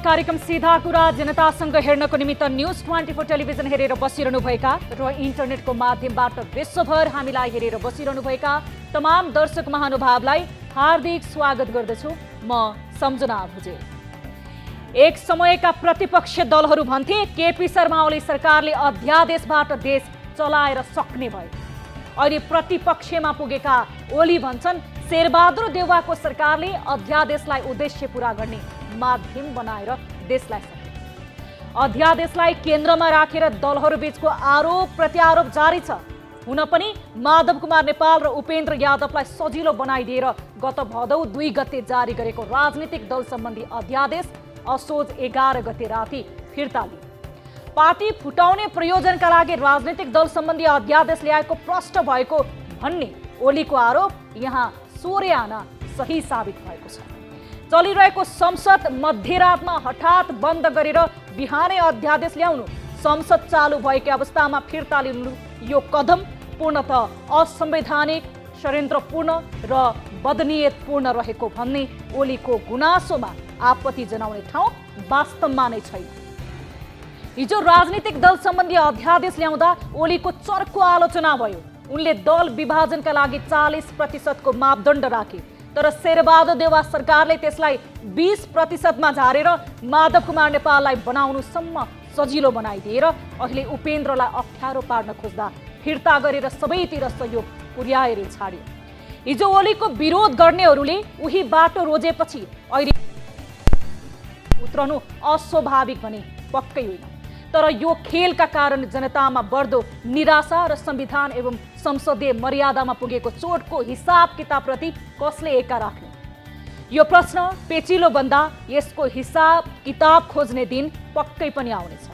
कार्यक्रम सीधा कुरा जनतासँग हेर्नको निमित्त न्यूज 24 टेलिभिजन हेरेर बसिरहनुभएका र इन्टरनेटको माध्यमबाट विश्वभर हामीलाई हेरेर बसिरहनुभएका तमाम दर्शक महानुभावलाई हार्दिक स्वागत गर्दछु। म सम्झना भुजेल। एक समयका प्रतिपक्षी दलहरू भन्थे केपी शर्मा ओली सरकारले अध्यादेशबाट देश चलाएर सक्ने भयो। अहिले प्रतिपक्षमा पुगेका ओली भन्छन् शेरबहादुर देउवाको सरकारले अध्यादेशलाई उद्देश्य पूरा गर्ने माध्यम बनाएर देशलाई सक्यो। अध्यादेशलाई केन्द्रमा राखेर दलहरू बीचको आरोप प्रत्यारोप जारी छ। हुन पनि माधव कुमार नेपाल र उपेन्द्र यादवलाई सजिलो बनाइदिएर गत भदौ 2 गते जारी गरेको राजनीतिक दल सम्बन्धी अध्यादेश असोज 11 गते राति फिर्ता लिए। पार्टी फुटाउने प्रयोजनका लागि राजनीतिक दल सम्बन्धी अध्यादेश ल्याएको प्रष्ट भएको भन्ने ओलीको आरोप यहाँ सोरे आना सही साबित भएको छ। चलिरहेको संसद मध्यरातमा हठात बन्द गरेर बिहानै अध्यादेश ल्याउनु, संसद चालु भएकै अवस्थामा फिर्ता लिनु यो कदम पूर्णतः असंवैधानिक, षड्यन्त्रपूर्ण र बदनीयतपूर्ण रहेको भन्ने ओलीको गुनासोमा आपत्ति जनाउने ठाउँ वास्तवमा नै छैन। हिजो राजनीतिक दल सम्बन्धी अध्यादेश ल्याउँदा ओलीको चर्को आलोचना भयो। उनले दल विभाजनका लागि 40% को मापदण्ड राखे, तर शेरबहादुर देउवा सरकारले त्यसलाई 20% मा झारेर माधव कुमार नेपाललाई बनाउनुसम्म सजिलो बनाइदिएर अहिले उपेन्द्रलाई अप्ठ्यारो पार्न खोज्दा फिर्ता गरेर सबैतिर सहयोग पुर्याएर छाड्यो। हिजो ओलीको विरोध गर्नेहरूले उही बाटो रोजेपछि अहिले उत्रनु अस्वाभाविक भने पक्कै होइन। तर यो खेलका कारण जनतामा बढ्दो निराशा र संविधान एवं संसदीय मर्यादामा पुगेको चोटको हिसाब किताबप्रति कसले एका राख्ने? यो प्रश्न पेचिलो बन्दा यसको हिसाब किताब खोज्ने दिन पक्कै पनि आउनेछ।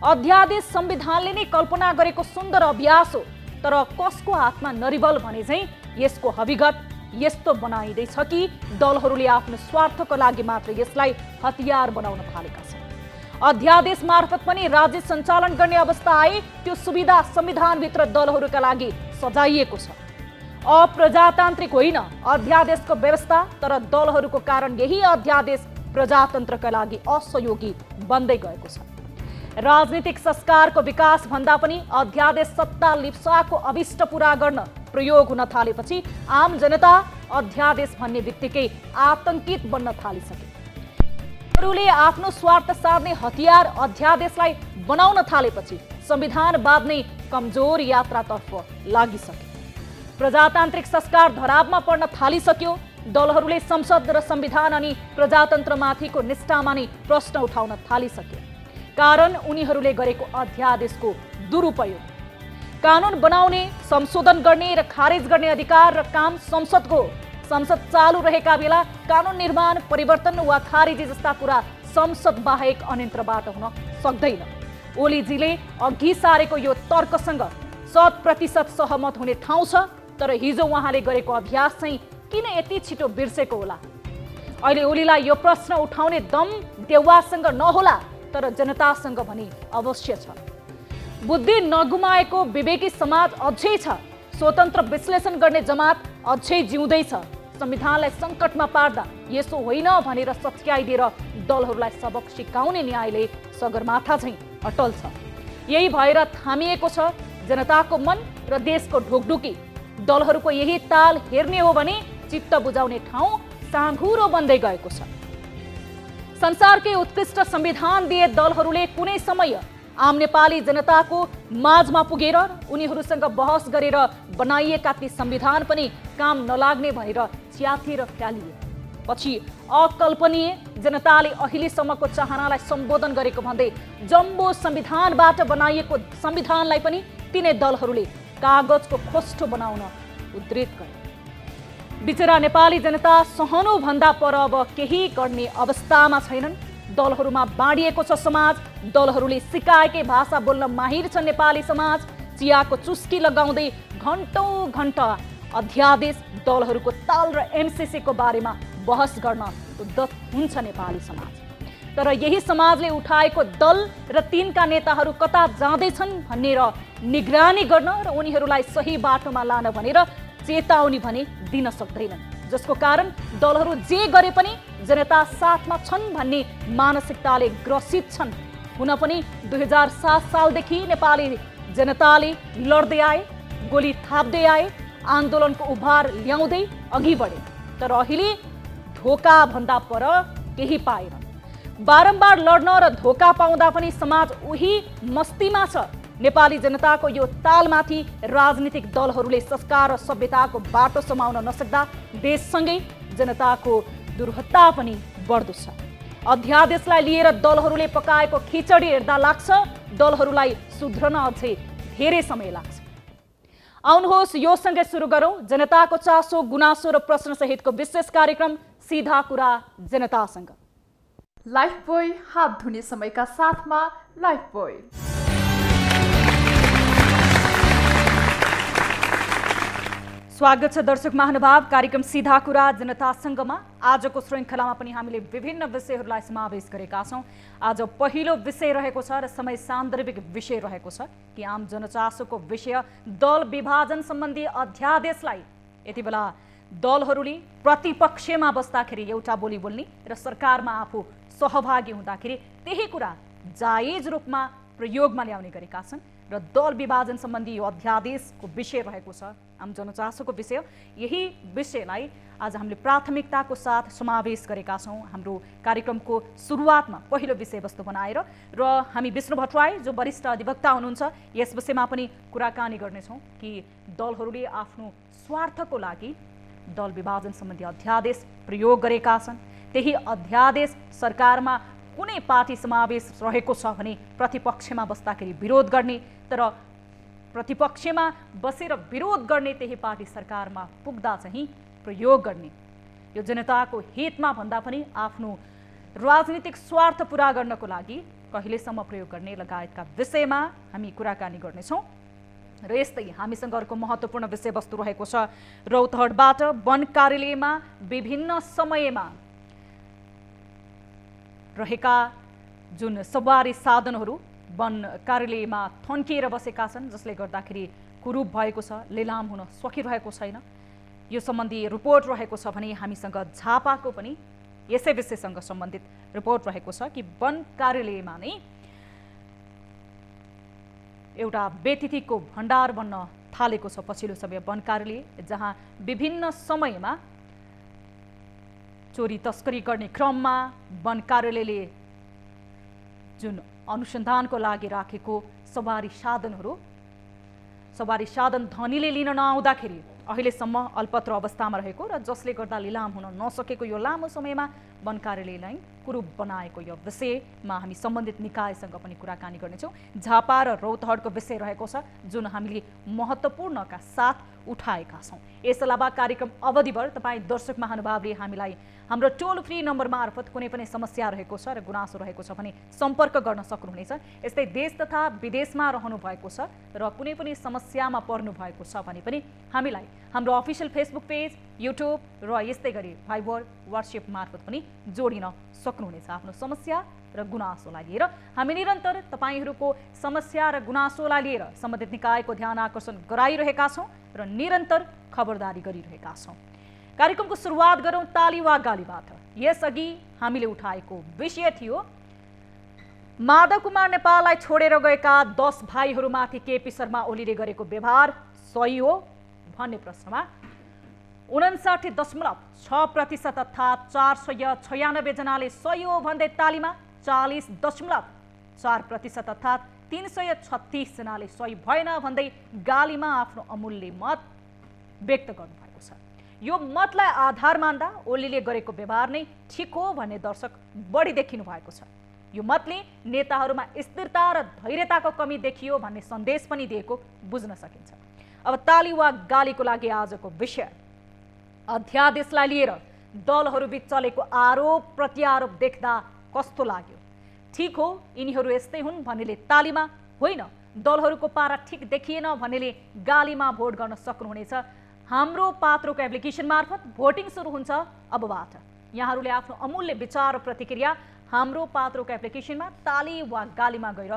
अध्यादेश संविधानले नै कल्पना गरेको सुन्दर अभ्यास हो, तर कसको हातमा नरिबल भने चाहिँ यसको हविगत यस्तो बनाइँदैछ कि दलहरूले आफ्नो स्वार्थको लागि मात्र यसलाई हतियार बनाउन थालेका छन्। अध्यादेश मार्फत पनि राज्य सञ्चालन गर्ने अवस्था आए त्यो सुविधा संविधानभित्र दलहरूका लागि सजाइएको छ। अप्रजातान्त्रिक होइन अध्यादेशको व्यवस्था, तर दलहरूको कारण यही अध्यादेश प्रजातन्त्रका लागि असहयोगी बन्दै गएको छ। राजनीतिक संस्कारको विकास भन्दा पनि अध्यादेश सत्ता लिप्साको अभिष्ट पूरा गर्न प्रयोग हुन थालेपछि आम जनता अध्यादेश भन्ने बित्तिकै आतंकित बन्न थालिसके। अरूले आफ्नो स्वार्थ साध्ने हतियार अध्यादेशलाई बनाउन थालेपछि संविधानवाद नै कमजोर यात्रातर्फ लागिसक्यो। प्रजातान्त्रिक संस्कार धरापमा पर्न थालिसक्यो। दलहरूले संसद र संविधान अनि प्रजातन्त्रमाथिको निष्ठामा नै प्रश्न उठाउन थालिसक्यो। कारण उनीहरूले गरेको अध्यादेशको दुरुपयोग। कानुन बनाउने, संशोधन गर्ने र खारेज गर्ने अधिकार र काम संसदको। संसद चालु रहेका बेला कानुन निर्माण, परिवर्तन वा खारेजी जस्ता कुरा संसद बाहेक अन्यत्रबाट हुन सक्दैन। ओलीजीले अघि सारेको यो तर्कसँग 100% सहमत हुने ठाउँ छ, तर हिजो उहाँले गरेको अभ्यास चाहिँ किन यति छिटो बिर्सेको होला? अहिले ओलीलाई यो प्रश्न उठाउने दम देउवासँग नहोला, तर जनतासँग भने अवश्य छ। बुद्धि नगुमाएको विवेकी समाज अझै छ। स्वतन्त्र विश्लेषण गर्ने जमात अझै जिउँदैछ। संविधानलाई सङ्कटमा पार्दा यसो होइन भनेर सच्याइदिएर दलहरूलाई सबक सिकाउने न्यायले सगरमाथा झैँ अटल छ। यही भएर थामिएको छ जनताको मन र देशको ढोकढुकी। दलहरूको यही ताल हेर्ने हो भने चित्त बुझाउने ठाउँ साँघुरो बन्दै गएको छ। संसारकै उत्कृष्ट संविधान दिए दलहरूले कुनै समय आम नेपाली जनताको माझमा पुगेर उनीहरूसँग बहस गरेर बनाइएका ती संविधान पनि काम नलाग्ने भनेर च्यातेर फ्यालिए। पछि अकल्पनीय जनताले अहिलेसम्मको चाहनालाई सम्बोधन गरेको भन्दै जम्बो संविधानबाट बनाइएको संविधानलाई पनि तिनै दलहरूले कागजको खोस्टो बनाउन उद्धित गरे। बिचरा नेपाली जनता सहनु भन्दा पर अब केही गर्ने अवस्थामा छैनन्। दलहरूमा बाँडिएको छ समाज। दलहरूले सिकाएकै भाषा बोल्न माहिर छ नेपाली समाज। चियाको चुस्की लगाउँदै घन्टौं घन्टा अध्यादेश, दलहरूको ताल र एमसीसी को बारेमा बहस गर्न उद्धत हुन्छ नेपाली समाज। तर यही समाजले उठाएको दल र तिनका नेताहरू कता जाँदैछन् भनेर निगरानी गर्न र उनीहरूलाई सही बाटोमा लान भनेर चेतावनी भने दिन सक्दैनन्। जसको कारण दलहरू जे गरे पनि जनता साथमा छन् भन्ने मानसिकताले ग्रसित छन्। हुन पनि 2007 सालदेखि नेपाली जनताले लड्दै आए, गोली थाप्दै आए, आन्दोलनको उभार ल्याउँदै अघि बढे, तर अहिले धोका भन्दा पर केही पाएन। बारम्बार लड्न र धोका पाउँदा पनि समाज उही मस्तीमा छ। नेपाली जनताको यो तालमाथि राजनीतिक दलहरूले संस्कार र सभ्यताको बाटो समाउन नसक्दा देशसँगै जनताको दुर्हत्ता पनि बढ्दो छ। अध्यादेशलाई लिएर दलहरूले पकाएको खिचडी हेर्दा लाग्छ दलहरूलाई सुध्रन अझै धेरै समय लाग्छ। आउनुहोस् यो सँगै सुरु गरौँ जनताको चासो, गुनासो र प्रश्न सहितको विशेष कार्यक्रम सीधा कुरा जनतासँग। लाइफबोय हात धुने समयका साथमा लाइफबोय। स्वागत छ दर्शक महानुभाव कार्यक्रम सीधा कुरा जनतासँगमा। आजको श्रृङ्खलामा पनि हामीले विभिन्न विषयहरूलाई समावेश गरेका छौँ। आज पहिलो विषय रहेको छ र समय सान्दर्भिक विषय रहेको छ कि आम जनचासोको विषय दल विभाजन सम्बन्धी अध्यादेशलाई यति बेला दलहरूले प्रतिपक्षमा बस्दाखेरि एउटा बोली बोल्ने र सरकारमा आफू सहभागी हुँदाखेरि त्यही कुरा जायज रूपमा प्रयोगमा ल्याउने गरेका छन् र दल विभाजन सम्बन्धी यो अध्यादेशको विषय रहेको छ आम जनचासोको विषय। यही विषयलाई आज हामीले प्राथमिकताको साथ समावेश गरेका छौँ हाम्रो कार्यक्रमको सुरुवातमा पहिलो विषयवस्तु बनाएर र हामी विष्णु भट्टराई जो वरिष्ठ अधिवक्ता हुनुहुन्छ यस विषयमा पनि कुराकानी गर्नेछौँ कि दलहरूले आफ्नो स्वार्थको लागि दल विभाजन सम्बन्धी अध्यादेश प्रयोग गरेका छन्। त्यही अध्यादेश सरकारमा कुनै पार्टी समावेश रहेको छ भने प्रतिपक्षमा बस्दाखेरि विरोध गर्ने, तर प्रतिपक्षमा बसेर विरोध गर्ने त्यही पार्टी सरकारमा पुग्दा चाहिँ प्रयोग गर्ने। यो जनताको हितमा भन्दा पनि आफ्नो राजनीतिक स्वार्थ पुरा गर्नको लागि कहिलेसम्म प्रयोग गर्ने लगायतका विषयमा हामी कुराकानी गर्नेछौँ। र यस्तै हामीसँग अर्को महत्त्वपूर्ण विषयवस्तु रहेको छ रौतहटबाट वन कार्यालयमा विभिन्न समयमा रहेका जुन सवारी साधनहरू वन कार्यालयमा थन्किएर बसेका छन् जसले गर्दाखेरि कुरूप भएको छ, लिलाम हुन सकिरहेको छैन। यो सम्बन्धी रिपोर्ट रहेको छ भने हामीसँग झापाको पनि यसै विषयसँग सम्बन्धित रिपोर्ट रहेको छ कि वन कार्यालयमा नै एउटा व्यतिथिको भण्डार बन्न थालेको छ पछिल्लो समय वन कार्यालय, जहाँ विभिन्न समयमा चोरी तस्करी गर्ने क्रममा वन कार्यालयले जुन अनुसन्धानको लागि राखेको सवारी साधन धनीले लिन नआउँदाखेरि अहिलेसम्म अल्पत्र अवस्थामा रहेको र जसले गर्दा लिलाम हुन नसकेको यो लामो समयमा वन कार्यालयलाई कुरूप बनाएको यो विषयमा हामी सम्बन्धित निकायसँग पनि कुराकानी गर्नेछौँ। झापा र रौतहटको विषय रहेको छ जुन हामीले महत्त्वपूर्णका साथ उठाएका छौँ। यस अलावा कार्यक्रम अवधिभर तपाईँ दर्शक महानुभावले हामीलाई हाम्रो टोल फ्री नम्बर मार्फत कुनै पनि समस्या रहेको छ र गुनासो रहेको छ भने सम्पर्क गर्न सक्नुहुनेछ। यस्तै देश तथा विदेशमा रहनु भएको छ र कुनै पनि समस्यामा पर्नु भएको छ भने पनि हामीलाई हाम्रो अफिसियल फेसबुक पेज, युट्युब र यस्तै गरी भाइबर, व्हाट्सएप मार्फत पनि जोडिन सक्नुहुनेछ। आफ्नो समस्या र गुनासोलाई लिएर हामी निरन्तर तपाईँहरूको समस्या र गुनासोलाई लिएर सम्बन्धित निकायको ध्यान आकर्षण गराइरहेका छौँ र निरन्तर खबरदारी गरिरहेका छौँ। कार्यक्रमको सुरुवात गरौँ ताली वा गालीबाट। यसअघि हामीले उठाएको विषय थियो माधव कुमार नेपाललाई छोडेर गएका 10 भाइहरूमाथि केपी शर्मा ओलीले गरेको व्यवहार सही हो भन्ने प्रश्नमा 59.6% अर्थात् 496 जनाले सही हो भन्दै तालीमा, 40.4% अर्थात् 336 जनाले सही भएन भन्दै गालीमा आफ्नो अमूल्य मत व्यक्त गर्नुभएको छ। यो मतलाई आधार मान्दा ओलीले गरेको व्यवहार नै ठिक हो भन्ने दर्शक बढी देखिनु भएको छ। यो मतले नेताहरूमा स्थिरता र धैर्यताको कमी देखियो भन्ने सन्देश पनि दिएको बुझ्न सकिन्छ। अब ताली वा गालीको लागि आजको विषय अध्यादेशलाई लिएर दलहरूबीच चलेको आरोप प्रत्यारोप देख्दा कस्तो लाग्यो? ठिक हो यिनीहरू यस्तै हुन् भन्नेले तालीमा, होइन दलहरूको पारा ठिक देखिएन भन्नेले गालीमा भोट गर्न सक्नुहुनेछ। हाम्रो पात्रोको एप्लिकेसन मार्फत भोटिङ सुरु हुन्छ अबबाट। यहाँहरूले आफ्नो अमूल्य विचार र प्रतिक्रिया हाम्रो पात्रोको एप्लिकेसनमा ताली वा गालीमा गएर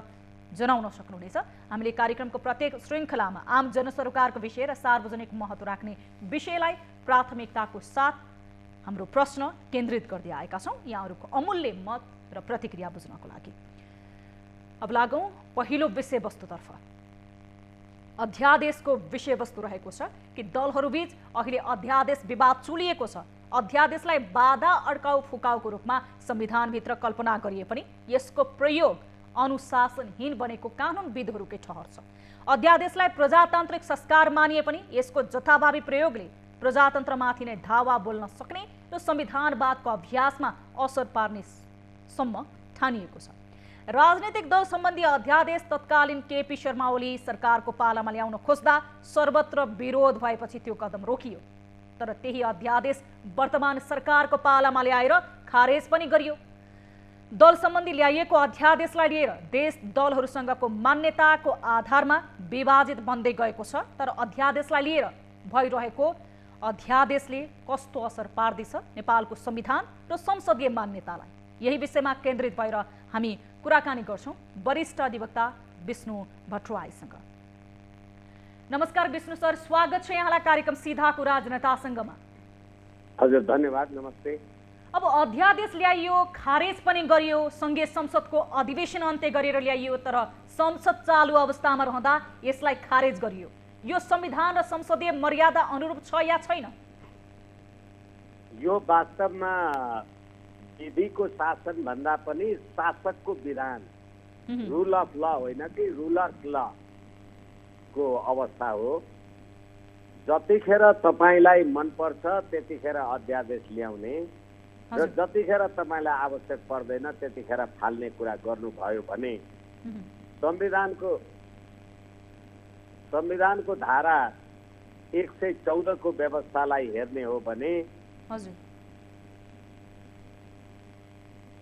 जनाउन सक्नुहुनेछ। हामीले कार्यक्रमको प्रत्येक श्रृङ्खलामा आम जनसरोकारको विषय र सार्वजनिक महत्त्व राख्ने विषयलाई प्राथमिकताको साथ हाम्रो प्रश्न केन्द्रित गर्दै आएका छौँ यहाँहरूको अमूल्य मत र प्रतिक्रिया बुझ्नको लागि। अब लागौँ पहिलो विषयवस्तुतर्फ। अध्यादेशको विषयवस्तु रहेको छ कि दलहरूबीच अहिले अध्यादेश विवाद चुलिएको छ। अध्यादेशलाई बाधा अड्काउ फुकाउको रूपमा संविधानभित्र कल्पना गरिए पनि यसको प्रयोग अनुशासनहीन बनेको कानुनविदहरूकै ठहर छ। अध्यादेशलाई प्रजातान्त्रिक संस्कार मानिए पनि यसको जथाभावी प्रयोगले प्रजातन्त्रमाथि नै धावा बोल्न सक्ने र संविधानवादको अभ्यासमा असर पार्ने सम्म ठानिएको छ। राजनीतिक दल सम्बन्धी अध्यादेश तत्कालीन केपी शर्मा ओली सरकारको पालामा ल्याउन खोज्दा सर्वत्र विरोध भएपछि त्यो कदम रोकियो। तर त्यही अध्यादेश वर्तमान सरकारको पालामा ल्याएर खारेज पनि गरियो। दल सम्बन्धी ल्याइएको अध्यादेशलाई लिएर देश दलहरूसँगको मान्यताको आधारमा विभाजित बन्दै गएको छ। तर अध्यादेशलाई लिएर भइरहेको अध्यादेशले कस्तो असर पार्दैछ नेपालको संविधान र संसदीय मान्यतालाई, यही विषयमा केन्द्रित भएर हामी कुराकानी गर्छौँ वरिष्ठ अधिवक्ता विष्णु भट्टराईसँग। नमस्कार विष्णु सर, स्वागत छ यहाँलाई कार्यक्रम सीधा कुरा जनतासँगमा। हजुर धन्यवाद, नमस्ते। अब अध्यादेश ल्याइयो, खारेज पनि गरियो, संघीय संसदको अधिवेशन अन्त्य गरेर ल्याइयो, तर संसद चालु अवस्थामा रहँदा यसलाई खारेज गरियो। यो संविधान र संसदीय मर्यादा अनुरूप छ या छैन? यो वास्तवमा विधिको शासन भन्दा पनि शासकको विधान, रुल अफ ल होइन कि रुलर्स ल को अवस्था हो। जतिखेर तपाईलाई मनपर्छ त्यतिखेर अध्यादेश ल्याउने र जतिखेर तपाईलाई आवश्यक पर्दैन त्यतिखेर फाल्ने कुरा गर्नुभयो भने संविधानको धारा 114 को व्यवस्थालाई हेर्ने हो भने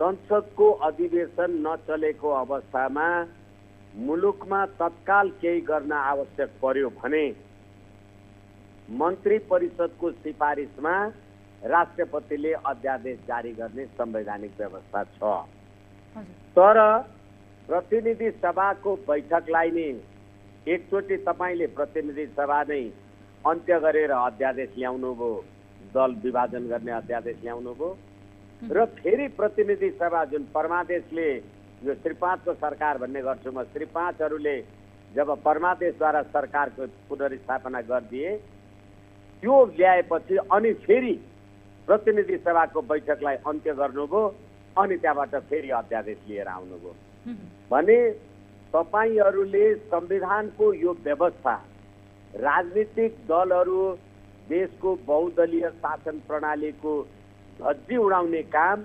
संसदको अधिवेशन नचलेको अवस्थामा मुलुकमा तत्काल केही गर्न आवश्यक पर्यो भने मन्त्री परिषदको सिफारिसमा राष्ट्रपतिले अध्यादेश जारी गर्ने संवैधानिक व्यवस्था छ। तर प्रतिनिधि सभाको बैठकलाई नै एकचोटि तपाईले प्रतिनिधि सभा नै अन्त्य गरेर अध्यादेश ल्याउनु भो, दल विभाजन गर्ने अध्यादेश ल्याउनु भो र फेरि प्रतिनिधि सभा जुन परमादेशले यो श्री 5 को सरकार भन्ने गर्छु म, श्री 5हरूले जब परमादेशद्वारा सरकारको पुनर्स्थापना गरिदिए त्यो ल्याएपछि अनि फेरि प्रतिनिधि सभाको बैठकलाई अन्त्य गर्नुभयो अनि त्यहाँबाट फेरि अध्यादेश लिएर आउनुभयो भने तपाईहरूले संविधानको यो व्यवस्था राजनीतिक दलहरू देशको बहुदलीय शासन प्रणालीको धज्जी उडाउने काम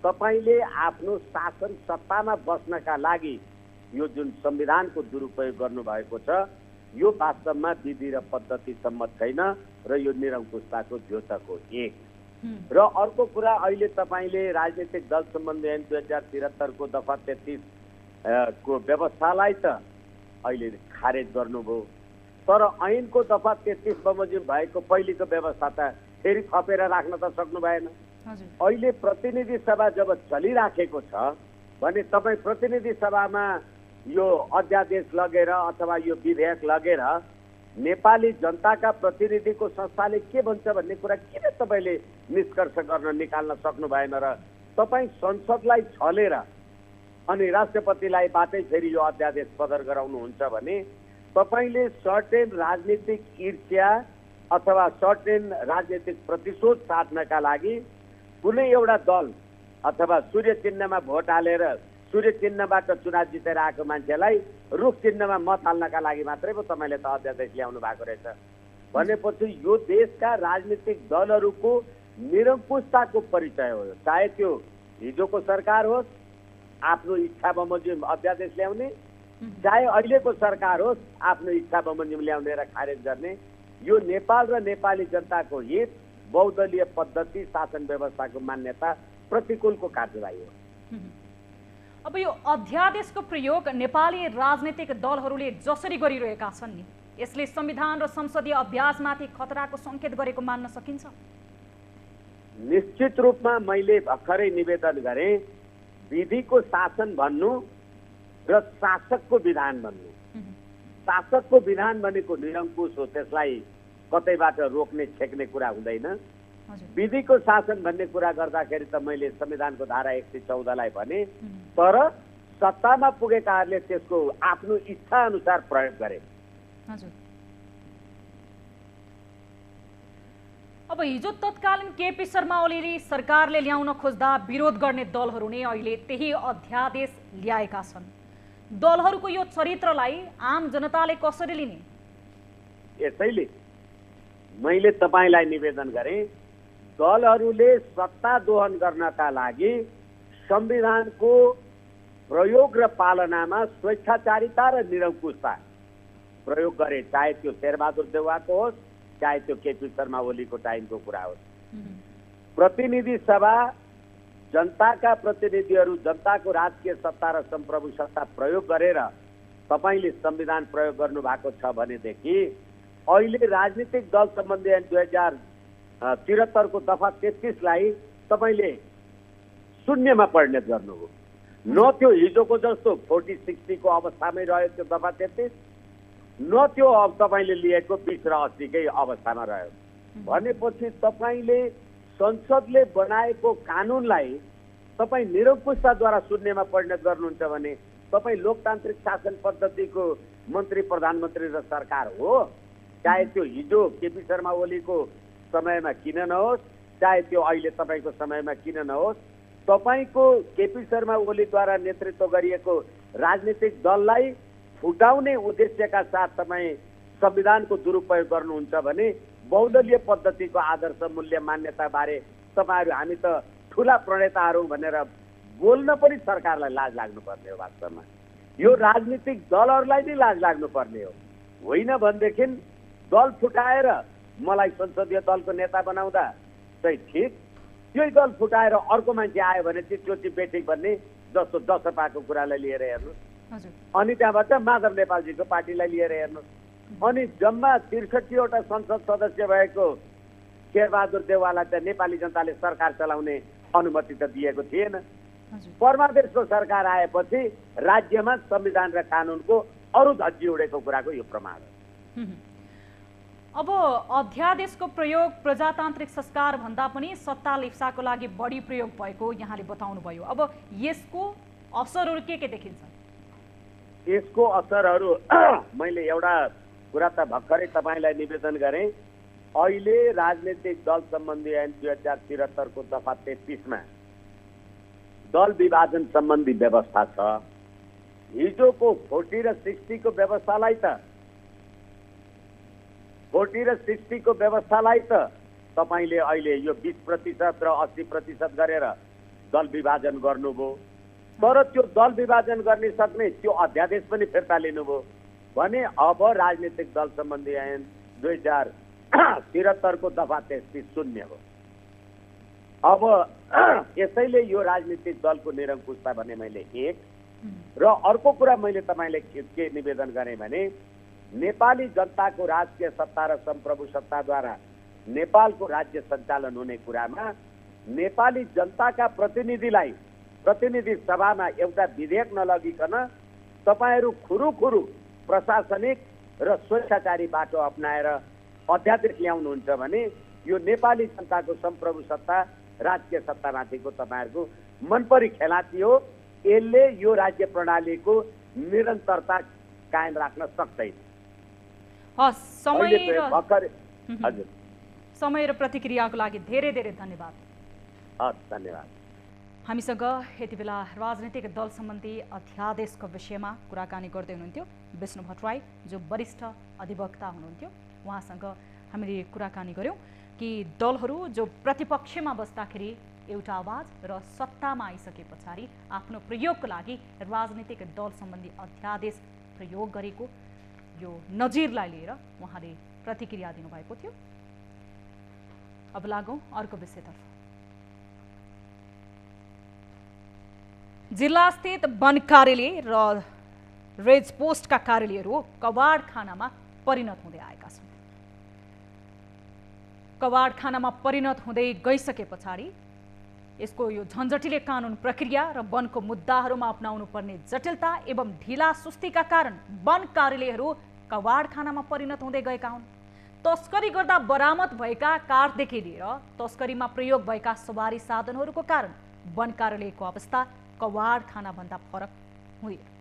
तपाईले आफ्नो शासन सत्तामा बस्नका लागि यो जुन संविधानको दुरुपयोग गर्नुभएको छ यो वास्तवमा विधि र पद्धति सम्मत छैन र यो निरङ्कुशताको द्योतक एक। र अर्को कुरा, अहिले तपाईले राजनीतिक दल सम्बन्धी ऐन 2073 को दफा 33 को व्यवस्थालाई त अहिले खारेज गर्नुभयो, तर ऐनको दफा 33 बमोजिम भएको पहिलेको व्यवस्था त फेरि थपेर राख्न त सक्नु भएन। अहिले प्रतिनिधि सभा जब चलिराखेको छ भने तपाईँ प्रतिनिधि सभामा यो अध्यादेश लगेर अथवा यो विधेयक लगेर नेपाली जनताका प्रतिनिधिको संस्थाले के भन्छ भन्ने कुरा किन तपाईले निष्कर्ष गर्न निकाल्न सक्नु भएन र तपाईँ संसदलाई छलेर अनि राष्ट्रपतिलाई बाटै फेरि यो अध्यादेश बदर गराउनुहुन्छ भने तपाईले सर्टेन राजनीतिक ईर्ष्या अथवा सर्टेन राजनीतिक प्रतिशोध साध्नका लागि कुनै एउटा दल अथवा सूर्य चिन्हमा भोट हालेर सूर्य चिन्हबाट चुनाव जितेर आएको मान्छेलाई रुख चिन्हमा मत हाल्नका लागि मात्रै पो तपाईले त अध्यादेश ल्याउनु भएको रहेछ भनेपछि यो देशका राजनीतिक दलहरूको निरङ्कुशताको परिचय हो। चाहे त्यो हिजोको सरकार होस् आफ्नो इच्छा बमोजिम अध्यादेश ल्याउने, चाहे अहिलेको सरकार होस् आफ्नो इच्छा बमोजिम ल्याउने र खारेज गर्ने, यो नेपाल र नेपाली जनताको हित बहुदलीय पद्धति शासन व्यवस्थाको मान्यता प्रतिकूलको कार्यवाही हो। अब यो अध्यादेशको प्रयोग नेपाली राजनीतिक दलहरूले जसरी गरिरहेका छन् नि, यसले संविधान र संसदीय अभ्यासमाथि खतराको संकेत गरेको मान्न सकिन्छ? निश्चित रूपमा मैले भर्खरै निवेदन गरेँ, विधिको शासन भन्नु र शासकको विधान भन्नु। शासकको विधान भनेको निरङ्कुश हो, त्यसलाई कतैबाट रोक्ने छेक्ने कुरा हुँदैन। विधिको शासन भन्ने कुरा गर्दाखेरि त मैले संविधानको धारा 114लाई भने, तर सत्तामा पुगेकाहरूले त्यसको आफ्नो इच्छा अनुसार प्रयोग गरे। अब हिजो तत्कालीन केपी शर्मा ओलीले सरकारले ल्याउन खोज्दा विरोध गर्ने दलहरू नै अहिले त्यही अध्यादेश ल्याएका छन्। दलहरूको यो चरित्रलाई आम जनताले कसरी लिने? यसैले मैले तपाईलाई निवेदन गरेँ, दलहरूले सत्ता दोहन गर्नका लागि संविधानको प्रयोग र पालनामा स्वेच्छाचारिता र निरङ्कुशता प्रयोग गरे, चाहे त्यो शेरबहादुर देउवाको होस्, चाहे त्यो केपी शर्मा ओलीको टाइमको कुरा होस्। प्रतिनिधि सभा जनताका प्रतिनिधिहरू जनताको राजकीय सत्ता र सम्प्रभु सत्ता प्रयोग गरेर तपाईले संविधान प्रयोग गर्नु भएको छ भनेदेखि अहिले राजनीतिक दल सम्बन्धी ऐन 2073 को दफा 33लाई तपाईले शून्यमा परिणत गर्नुभयो। न त्यो हिजोको जस्तो 40-60 को अवस्थामै रह्यो त्यो दफा 33, न त्यो अब तपाईले लिएको 20 र 80 कै अवस्थामा रह्यो भनेपछि तपाईले संसदले बनाएको कानुनलाई तपाई निरङ्कुशताद्वारा शून्यमा परिणत गर्नुहुन्छ भने तपाई लोकतान्त्रिक शासन पद्धतिको मन्त्री प्रधानमन्त्री र सरकार हो। चाहे त्यो हिजो केपी शर्मा ओलीको समयमा किन नहोस्, चाहे त्यो अहिले तपाईको समयमा किन नहोस्, तपाईको केपी शर्मा ओलीद्वारा नेतृत्व गरिएको राजनीतिक दललाई फुटाउने उद्देश्यका साथ तपाईँ संविधानको दुरुपयोग गर्नुहुन्छ भने बहुदलीय पद्धतिको आदर्श मूल्य मान्यता बारे तपाईहरू हामी त ठूला प्रणेताहरू भनेर बोल्न पनि सरकारलाई लाज लाग्नुपर्ने हो। वास्तवमा यो राजनीतिक दलहरूलाई नै लाज लाग्नुपर्ने हो, होइन भनेदेखि दल फुटाएर मलाई संसदीय दलको नेता बनाउँदा चाहिँ ठिक, त्यही दल फुटाएर अर्को मान्छे आयो भने चाहिँ चोटी बेटिक भन्ने जस्तो जसपाको कुरालाई लिएर हेर्नुहोस्, अनि त्यहाँबाट माधव नेपालजीको पार्टीलाई लिएर हेर्नुहोस्, अनि जम्मा 63वटा संसद सदस्य भएको शेरबहादुर देउवालाई त नेपाली जनताले सरकार चलाउने अनुमति त दिएको थिएन। परमादेशको सरकार आएपछि राज्यमा संविधान र कानुनको अरू धज्जी उडेको कुराको यो प्रमाण हो। अब अध्यादेशको प्रयोग प्रजातान्त्रिक संस्कार भन्दा पनि सत्ता लिप्साको लागि बढी प्रयोग भएको यहाँले बताउनु भयो। अब यसको असरहरू के देखिन्छ? यसको असरहरू मैले एउटा कुरा त भर्खरै तपाईलाई निवेदन गरेँ, अहिले राजनीतिक दल सम्बन्धी ऐन 2073 को दफा 33 मा दल विभाजन सम्बन्धी व्यवस्था छ। हिजोको 40 र 60 को व्यवस्थालाई त 40 र 60 को व्यवस्थालाई त तपाईले अहिले यो 20% र 80% गरेर दल विभाजन गर्नुभयो, तर त्यो दल विभाजन गर्ने सक्ने त्यो अध्यादेश पनि फिर्ता लिनुभयो भने अब राजनीतिक दल सम्बन्धी ऐन 2073 को दफा 33 शून्य हो। अब यसैले यो राजनीतिक दलको निरङ्कुशता भने मैले एक र अर्को कुरा मैले तपाईलाई के निवेदन गरेँ भने नेपाली जनताको राजकीय सत्ता र सम्प्रभु सत्ताद्वारा नेपालको राज्य सञ्चालन हुने कुरामा नेपाली जनताका प्रतिनिधिलाई प्रतिनिधि सभामा एउटा विधेयक नलगिकन तपाईहरू खुरुखुरु प्रशासनिक र स्वेच्छाचारी बाटो अपनाएर अध्यादेश ल्याउनुहुन्छ भने यो नेपाली जनताको सम्प्रभु सत्ता राजकीय सत्तामाथिको तपाईहरूको मनपरी खेलाची हो। यसले यो राज्य प्रणालीको निरन्तरता कायम राख्न सक्दैन। समय र प्रतिक्रियाको लागि धेरै धेरै धन्यवाद। धन्यवाद। हामीसँग यति बेला राजनीतिक दल सम्बन्धी अध्यादेशको विषयमा कुराकानी गर्दै हुनुहुन्थ्यो विष्णु भट्टराई, जो वरिष्ठ अधिवक्ता हुनुहुन्थ्यो। उहाँसँग हामीले कुराकानी गर्यौँ कि दलहरू जो प्रतिपक्षमा बस्दाखेरि एउटा आवाज र सत्तामा आइसके पछाडि आफ्नो प्रयोगको लागि राजनीतिक दल सम्बन्धी अध्यादेश प्रयोग गरेको यो नजिरलाई लिएर उहाँले प्रतिक्रिया दिनुभएको थियो। अब लागौँ अर्को विषयतर्फ। जिल्लास्थित वन कार्यालय र रेज पोस्टका कार्यालयहरू कवाडखानामा परिणत हुँदै आएका छन्। कवाडखानामा परिणत हुँदै गइसके पछाडि यसको यो झन्झटिले कानुन प्रक्रिया र वनको मुद्दाहरूमा अपनाउनु पर्ने जटिलता एवं ढिला सुस्तीका कारण वन कार्यालयहरू कवाडखानामा परिणत हुँदै गएका हुन्। तस्करी गर्दा बरामद भएका काठदेखि लिएर तस्करीमा प्रयोग भएका सवारी साधनहरूको कारण वन कार्यालयको अवस्था कवाडखानाभन्दा फरक हुँदैन।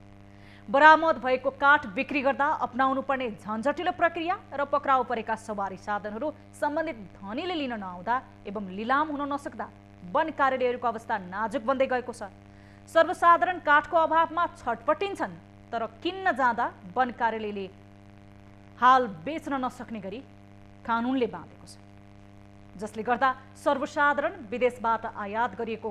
बरामद भएको काठ बिक्री गर्दा अपनाउनु पर्ने झन्झटिलो प्रक्रिया र पक्राउ परेका सवारी साधनहरू सम्बन्धित धनीले लिन नआउँदा एवं लिलाम हुन नसक्दा वन कार्यालयहरूको अवस्था नाजुक बन्दै गएको छ। सर्वसाधारण काठको अभावमा छटपटिन्छन्, तर किन्न जाँदा वन कार्यालयले हाल बेच्न नसक्ने गरी कानुनले बाँधेको छ, जसले गर्दा सर्वसाधारण विदेशबाट आयात गरिएको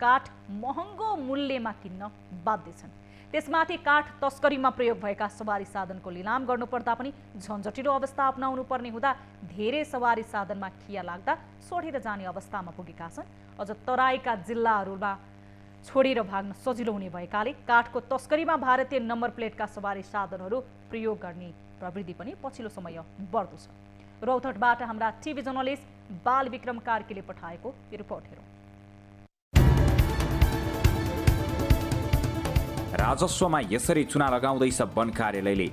काठ महँगो मूल्यमा किन्न बाध्य छन्। त्यसमाथि काठ तस्करीमा प्रयोग भएका सवारी साधनको लिलाम गर्नुपर्दा पनि झन्झटिलो अवस्था अपनाउनु पर्ने हुँदा धेरै सवारी साधनमा खिया लाग्दा छोडेर जाने अवस्थामा पुगेका छन्। अझ तराईका जिल्लाहरूमा छोडेर भाग्न सजिलो हुने भएकाले काठको तस्करीमा भारतीय नम्बर प्लेटका सवारी साधनहरू प्रयोग गर्ने प्रवृत्ति पनि पछिल्लो समय बढ्दो छ। रौतहटबाट हाम्रा टिभी जर्नलिस्ट बालविक्रम कार्कीले पठाएको यो रिपोर्ट हेरौँ। राजस्वमा यसरी चुना लगाउँदैछ वन कार्यालयले।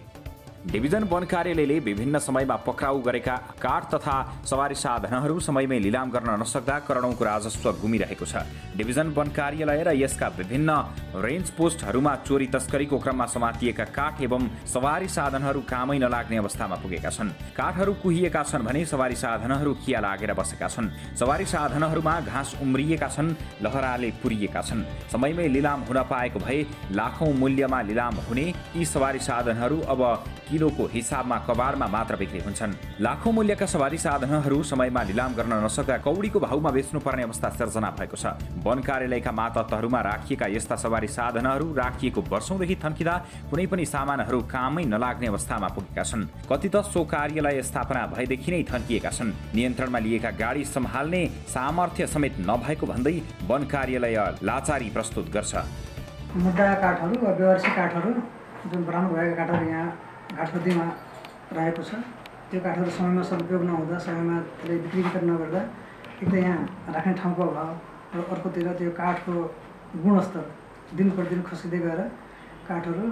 डिभिजन वन कार्यालयले विभिन्न समयमा पक्राउ गरेका काठ तथा सवारी साधनहरू समयमै लिलाम गर्न नसक्दा करोडौंको राजस्व गुमिरहेको छ। डिभिजन वन कार्यालय र यसका विभिन्न रेन्ज पोस्टहरूमा चोरी तस्करीको क्रममा समातिएका काठ एवं सवारी साधनहरू कामै नलाग्ने अवस्थामा पुगेका छन्। काठहरू कुहिएका छन् भने सवारी साधनहरू खिया लागेर बसेका छन्। सवारी साधनहरूमा घाँस उम्रिएका छन्, लहराले पुरिएका छन्। समयमै लिलाम हुन पाएको भए लाखौं मूल्यमा लिलाम हुने यी सवारी साधनहरू अब किलोको हिसाबमा कबाडमा मात्र बिक्री हुन्छन्। लाखौं मूल्यका सवारी साधनहरू समयमा लिलाम गर्न नसक्दा कौडीको भाउमा बेच्नुपर्ने अवस्था सिर्जना भएको छ। वन कार्यालयका मातहतहरूमा राखिएका यस्ता सवारी साधनहरू राखिएको वर्षौंदेखि थन्किँदा कुनै पनि सामानहरू कामै नलाग्ने अवस्थामा पुगेका छन्। कति त सो कार्यालय स्थापना भएदेखि नै थन्किएका छन्। नियन्त्रणमा लिएका गाडी सम्हाल्ने सामर्थ्य समेत नभएको भन्दै वन कार्यालय लाचारी प्रस्तुत गर्छ। मुद्दा काठहरू वा व्यवहारिक काठहरू जुन बरामद भएका काठहरू यहाँ घाटपत्तीमा रहेको छ, त्यो काठहरू समयमा सदुपयोग नहुँदा, समयमा त्यसलाई बिक्री वितरण नगर्दा एक त यहाँ राख्ने ठाउँको अभाव र अर्कोतिर त्यो काठको गुणस्तर दिन प्रतिदिन खसिँदै गएर काठहरू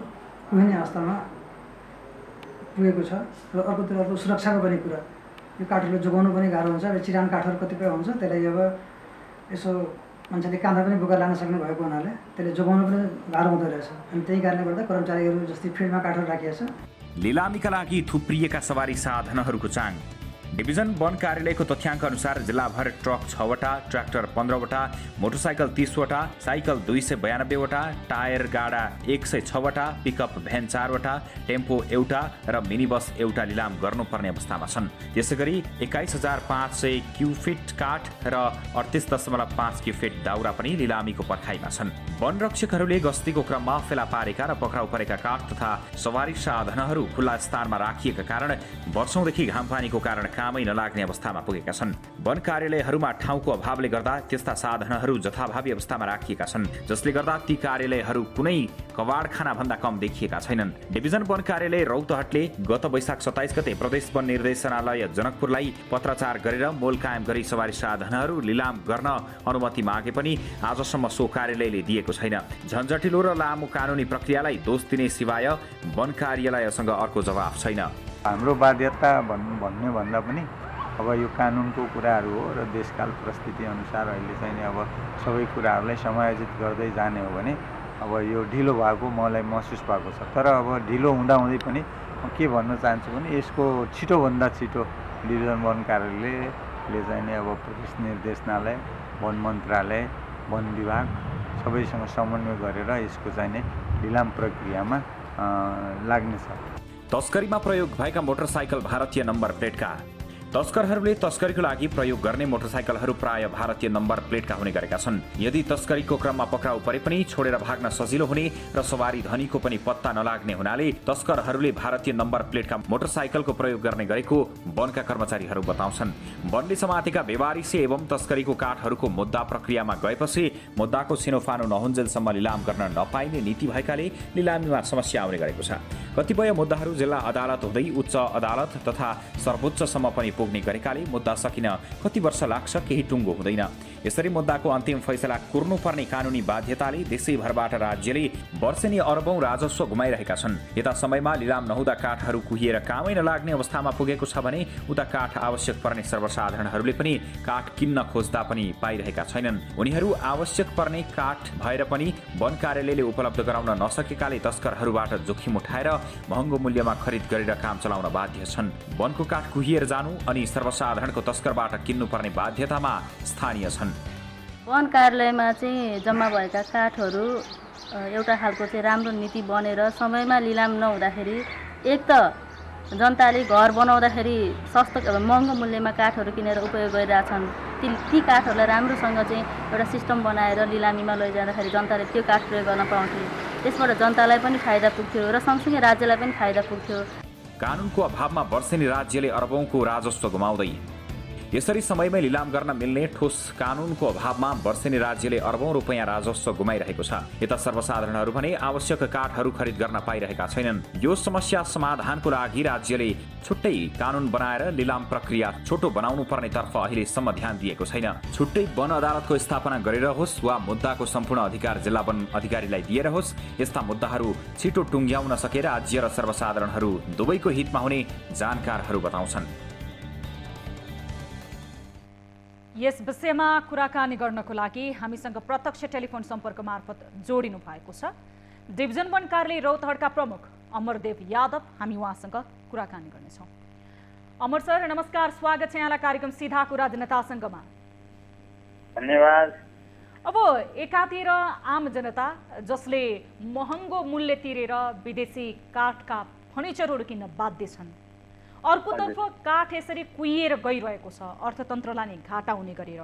कुहिने अवस्थामा पुगेको छ। र अर्कोतिर अर्को सुरक्षाको पनि कुरा, यो काठहरूले जोगाउनु पनि गाह्रो हुन्छ। र चिरान काठहरू कतिपय हुन्छ, त्यसलाई अब यसो मान्छेले काँधा पनि बोकेर लान सक्ने भएको हुनाले त्यसले जोगाउनु पनि गाह्रो हुँदो रहेछ। अनि त्यही कारणले गर्दा कर्मचारीहरू जस्तै फिल्डमा काठहरू राखिएको छ। लिलामीका लागि थुप्रिएका सवारी साधनहरूको चाङ। डिभिजन वन कार्यालयको तथ्याङ्क अनुसार जिल्लाभर ट्रक 6 वटा, ट्र्याक्टर 15 वटा, मोटरसाइकल 30 वटा, साइकल 292 वटा, टायर गाडा 106 वटा, पिकअप भ्यान 4 वटा, टेम्पो एउटा र मिनी बस एउटा लिलाम गर्नुपर्ने अवस्थामा छन्। त्यसैगरी 21500 क्युफिट काठ र 38.5 क्युफिट दाउरा पनि लिलामीको पर्खाइमा छन्। वन रक्षकहरूले गस्तीको क्रममा फेला पारेका र पक्राउ परेका काठ तथा सवारी साधनहरू खुल्ला स्थानमा राखिएका कारण वर्षौंदेखि घामपानीको कारण कामै नलाग्ने अवस्थामा पुगेका छन्। वन कार्यालयहरूमा ठाउँको अभावले गर्दा त्यस्ता साधनहरू जथाभावी अवस्थामा राखिएका छन्, जसले गर्दा ती कार्यालयहरू कुनै कवाडखाना भन्दा कम देखिएका छैनन्। डिभिजन वन कार्यालय रौतहटले गत वैशाख 27 गते प्रदेश वन निर्देशनालय जनकपुरलाई पत्राचार गरेर मोल कायम गरी सवारी साधनहरू लिलाम गर्न अनुमति मागे पनि आजसम्म सो कार्यालयले दिएको छैन। झन्झटिलो र लामो कानुनी प्रक्रियालाई दोष दिने सिवाय वन कार्यालयसँग अर्को जवाफ छैन। हाम्रो बाध्यता भन्ने भन्दा पनि अब यो कानुनको कुराहरू हो र देशकाल परिस्थिति अनुसार अहिले चाहिँ अब सबै कुराहरूलाई समायोजित गर्दै जाने हो भने अब यो ढिलो भएको मलाई महसुस भएको छ। तर अब ढिलो हुँदाहुँदै पनि म के भन्न चाहन्छु भने यसको छिटोभन्दा छिटो डिभिजन वन कार्यालयले चाहिँ अब पुलिस निर्देशनालय, वन मन्त्रालय, वन विभाग सबैसँग समन्वय गरेर यसको चाहिँ लिलाम प्रक्रियामा लाग्नेछ। तस्करीमा प्रयोग भएका मोटरसाइकल भारतीय नम्बर प्लेटका। तस्करहरूले तस्करीको लागि प्रयोग गर्ने मोटरसाइकलहरू प्राय भारतीय नम्बर प्लेटका हुने गरेका छन्। यदि तस्करीको क्रममा पक्राउ परे पनि छोडेर भाग्न सजिलो हुने र सवारी धनीको पनि पत्ता नलाग्ने हुनाले तस्करहरूले भारतीय नम्बर प्लेटका मोटरसाइकलको प्रयोग गर्ने गरेको वनका कर्मचारीहरू बताउँछन्। वनले समातेका बेवारिसे एवं तस्करीको काठहरूको मुद्दा प्रक्रियामा गएपछि मुद्दाको छिनोफानो नहुन्जेलसम्म लिलाम गर्न नपाइने नीति भएकाले लिलामीमा समस्या आउने गरेको छ। कतिपय मुद्दाहरू जिल्ला अदालत हुँदै उच्च अदालत तथा सर्वोच्चसम्म पनि पुग्ने गरेकाले मुद्दा सकिन कति वर्ष लाग्छ केही टुङ्गो हुँदैन। यसरी मुद्दाको अन्तिम फैसला कुर्नुपर्ने कानुनी बाध्यताले देशैभरबाट राज्यले वर्षेनी अरबौं राजस्व गुमाइरहेका छन्। यता समयमा लिलाम नहुँदा काठहरू कुहिएर कामै नलाग्ने अवस्थामा पुगेको छ भने उता काठ आवश्यक पर्ने सर्वसाधारणहरूले पनि काठ किन्न खोज्दा पनि पाइरहेका छैनन्। उनीहरू आवश्यक पर्ने काठ भएर पनि वन कार्यालयले उपलब्ध गराउन नसकेकाले तस्करहरूबाट जोखिम उठाएर महँगो मूल्यमा खरिद गरेर काम चलाउन बाध्य छन्। वनको काठ कुहिएर जानु अनि सर्वसाधारणको तस्करबाट किन्नुपर्ने बाध्यतामा स्थानीय छन्। वन कार्यालयमा चाहिँ जम्मा भएका काठहरू एउटा खालको चाहिँ राम्रो नीति बनेर समयमा लिलाम नहुँदाखेरि एक त जनताले घर बनाउँदाखेरि सस्तो महँगो मूल्यमा काठहरू किनेर उपयोग गरिरहेछन्। ती काठहरूलाई राम्रोसँग चाहिँ एउटा सिस्टम बनाएर लिलामीमा लैजाँदाखेरि जनताले त्यो काठ प्रयोग गर्न पाउँथे। त्यसबाट जनतालाई पनि फाइदा पुग्थ्यो र सँगसँगै राज्यलाई पनि फाइदा पुग्थ्यो। कानुनको अभावमा वर्षेनी राज्यले अरबौंको राजस्व गुमाउँदै यसरी समयमै लिलाम गर्न मिल्ने ठोस कानुनको अभावमा वर्षेनी राज्यले अरबौं रुपैयाँ राजस्व गुमाइरहेको छ। यता सर्वसाधारणहरू भने आवश्यक काठहरू खरिद गर्न पाइरहेका छैनन्। यो समस्या समाधानको लागि राज्यले छुट्टै कानुन बनाएर लिलाम प्रक्रिया छोटो बनाउनु पर्नेतर्फ अहिलेसम्म ध्यान दिएको छैन। छुट्टै वन अदालतको स्थापना गरेर होस् वा मुद्दाको सम्पूर्ण अधिकार जिल्ला वन अधिकारीलाई दिएर होस्, यस्ता मुद्दाहरू छिटो टुङ्ग्याउन सके राज्य र सर्वसाधारणहरू दुवैको हितमा हुने जानकारहरू बताउँछन्। यस विषयमा कुराकानी गर्नको लागि हामीसँग प्रत्यक्ष टेलिफोन सम्पर्क मार्फत जोडिनु भएको छ डिभिजन वन कार्यालय रौतहटका प्रमुख अमरदेव यादव। हामी उहाँसँग कुराकानी गर्नेछौँ। अमर सर नमस्कार, स्वागत छ यहाँलाई कार्यक्रम सीधा कुरा जनतासँगमा। धन्यवाद। अब एकातिर आम जनता जसले महँगो मूल्य तिरेर विदेशी काठका फर्निचरहरू किन्न बाध्य छन्, अर्कोतर्फ काठ यसरी कुहिएर गइरहेको छ अर्थतन्त्रलाई नै घाटा हुने गरेर।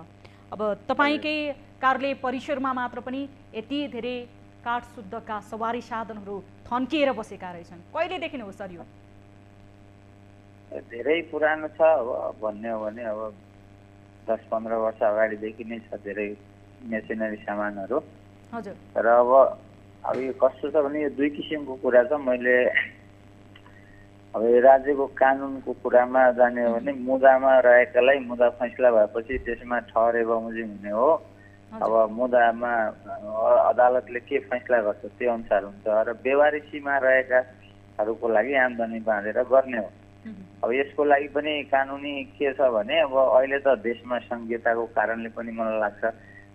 अब तपाईँकै कार्यालय परिसरमा मात्र पनि यति धेरै काठ शुद्धका सवारी साधनहरू थन्किएर बसेका रहेछन्। कहिलेदेखि हो सर यो? धेरै पुरानो छ। अब भन्ने हो भने अब 10-15 वर्ष अगाडिदेखि नै छ धेरै मेसिनरी सामानहरू। हजुर। तर अब यो कस्तो छ भने यो दुई किसिमको कुरा छ। मैले अब राज्यको कानुनको कुरामा जाने हो भने मुद्दामा रहेकालाई मुद्दा फैसला भएपछि त्यसमा ठहरे बमोजिम हुने हो। अब मुद्दामा अदालतले के फैसला गर्छ त्यो अनुसार हुन्छ र बेवारिसीमा रहेकाहरूको लागि आम्दानी बाँधेर गर्ने हो। अब यसको लागि पनि कानुनी के छ भने अब अहिले त देशमा संघीयताको कारणले पनि मलाई लाग्छ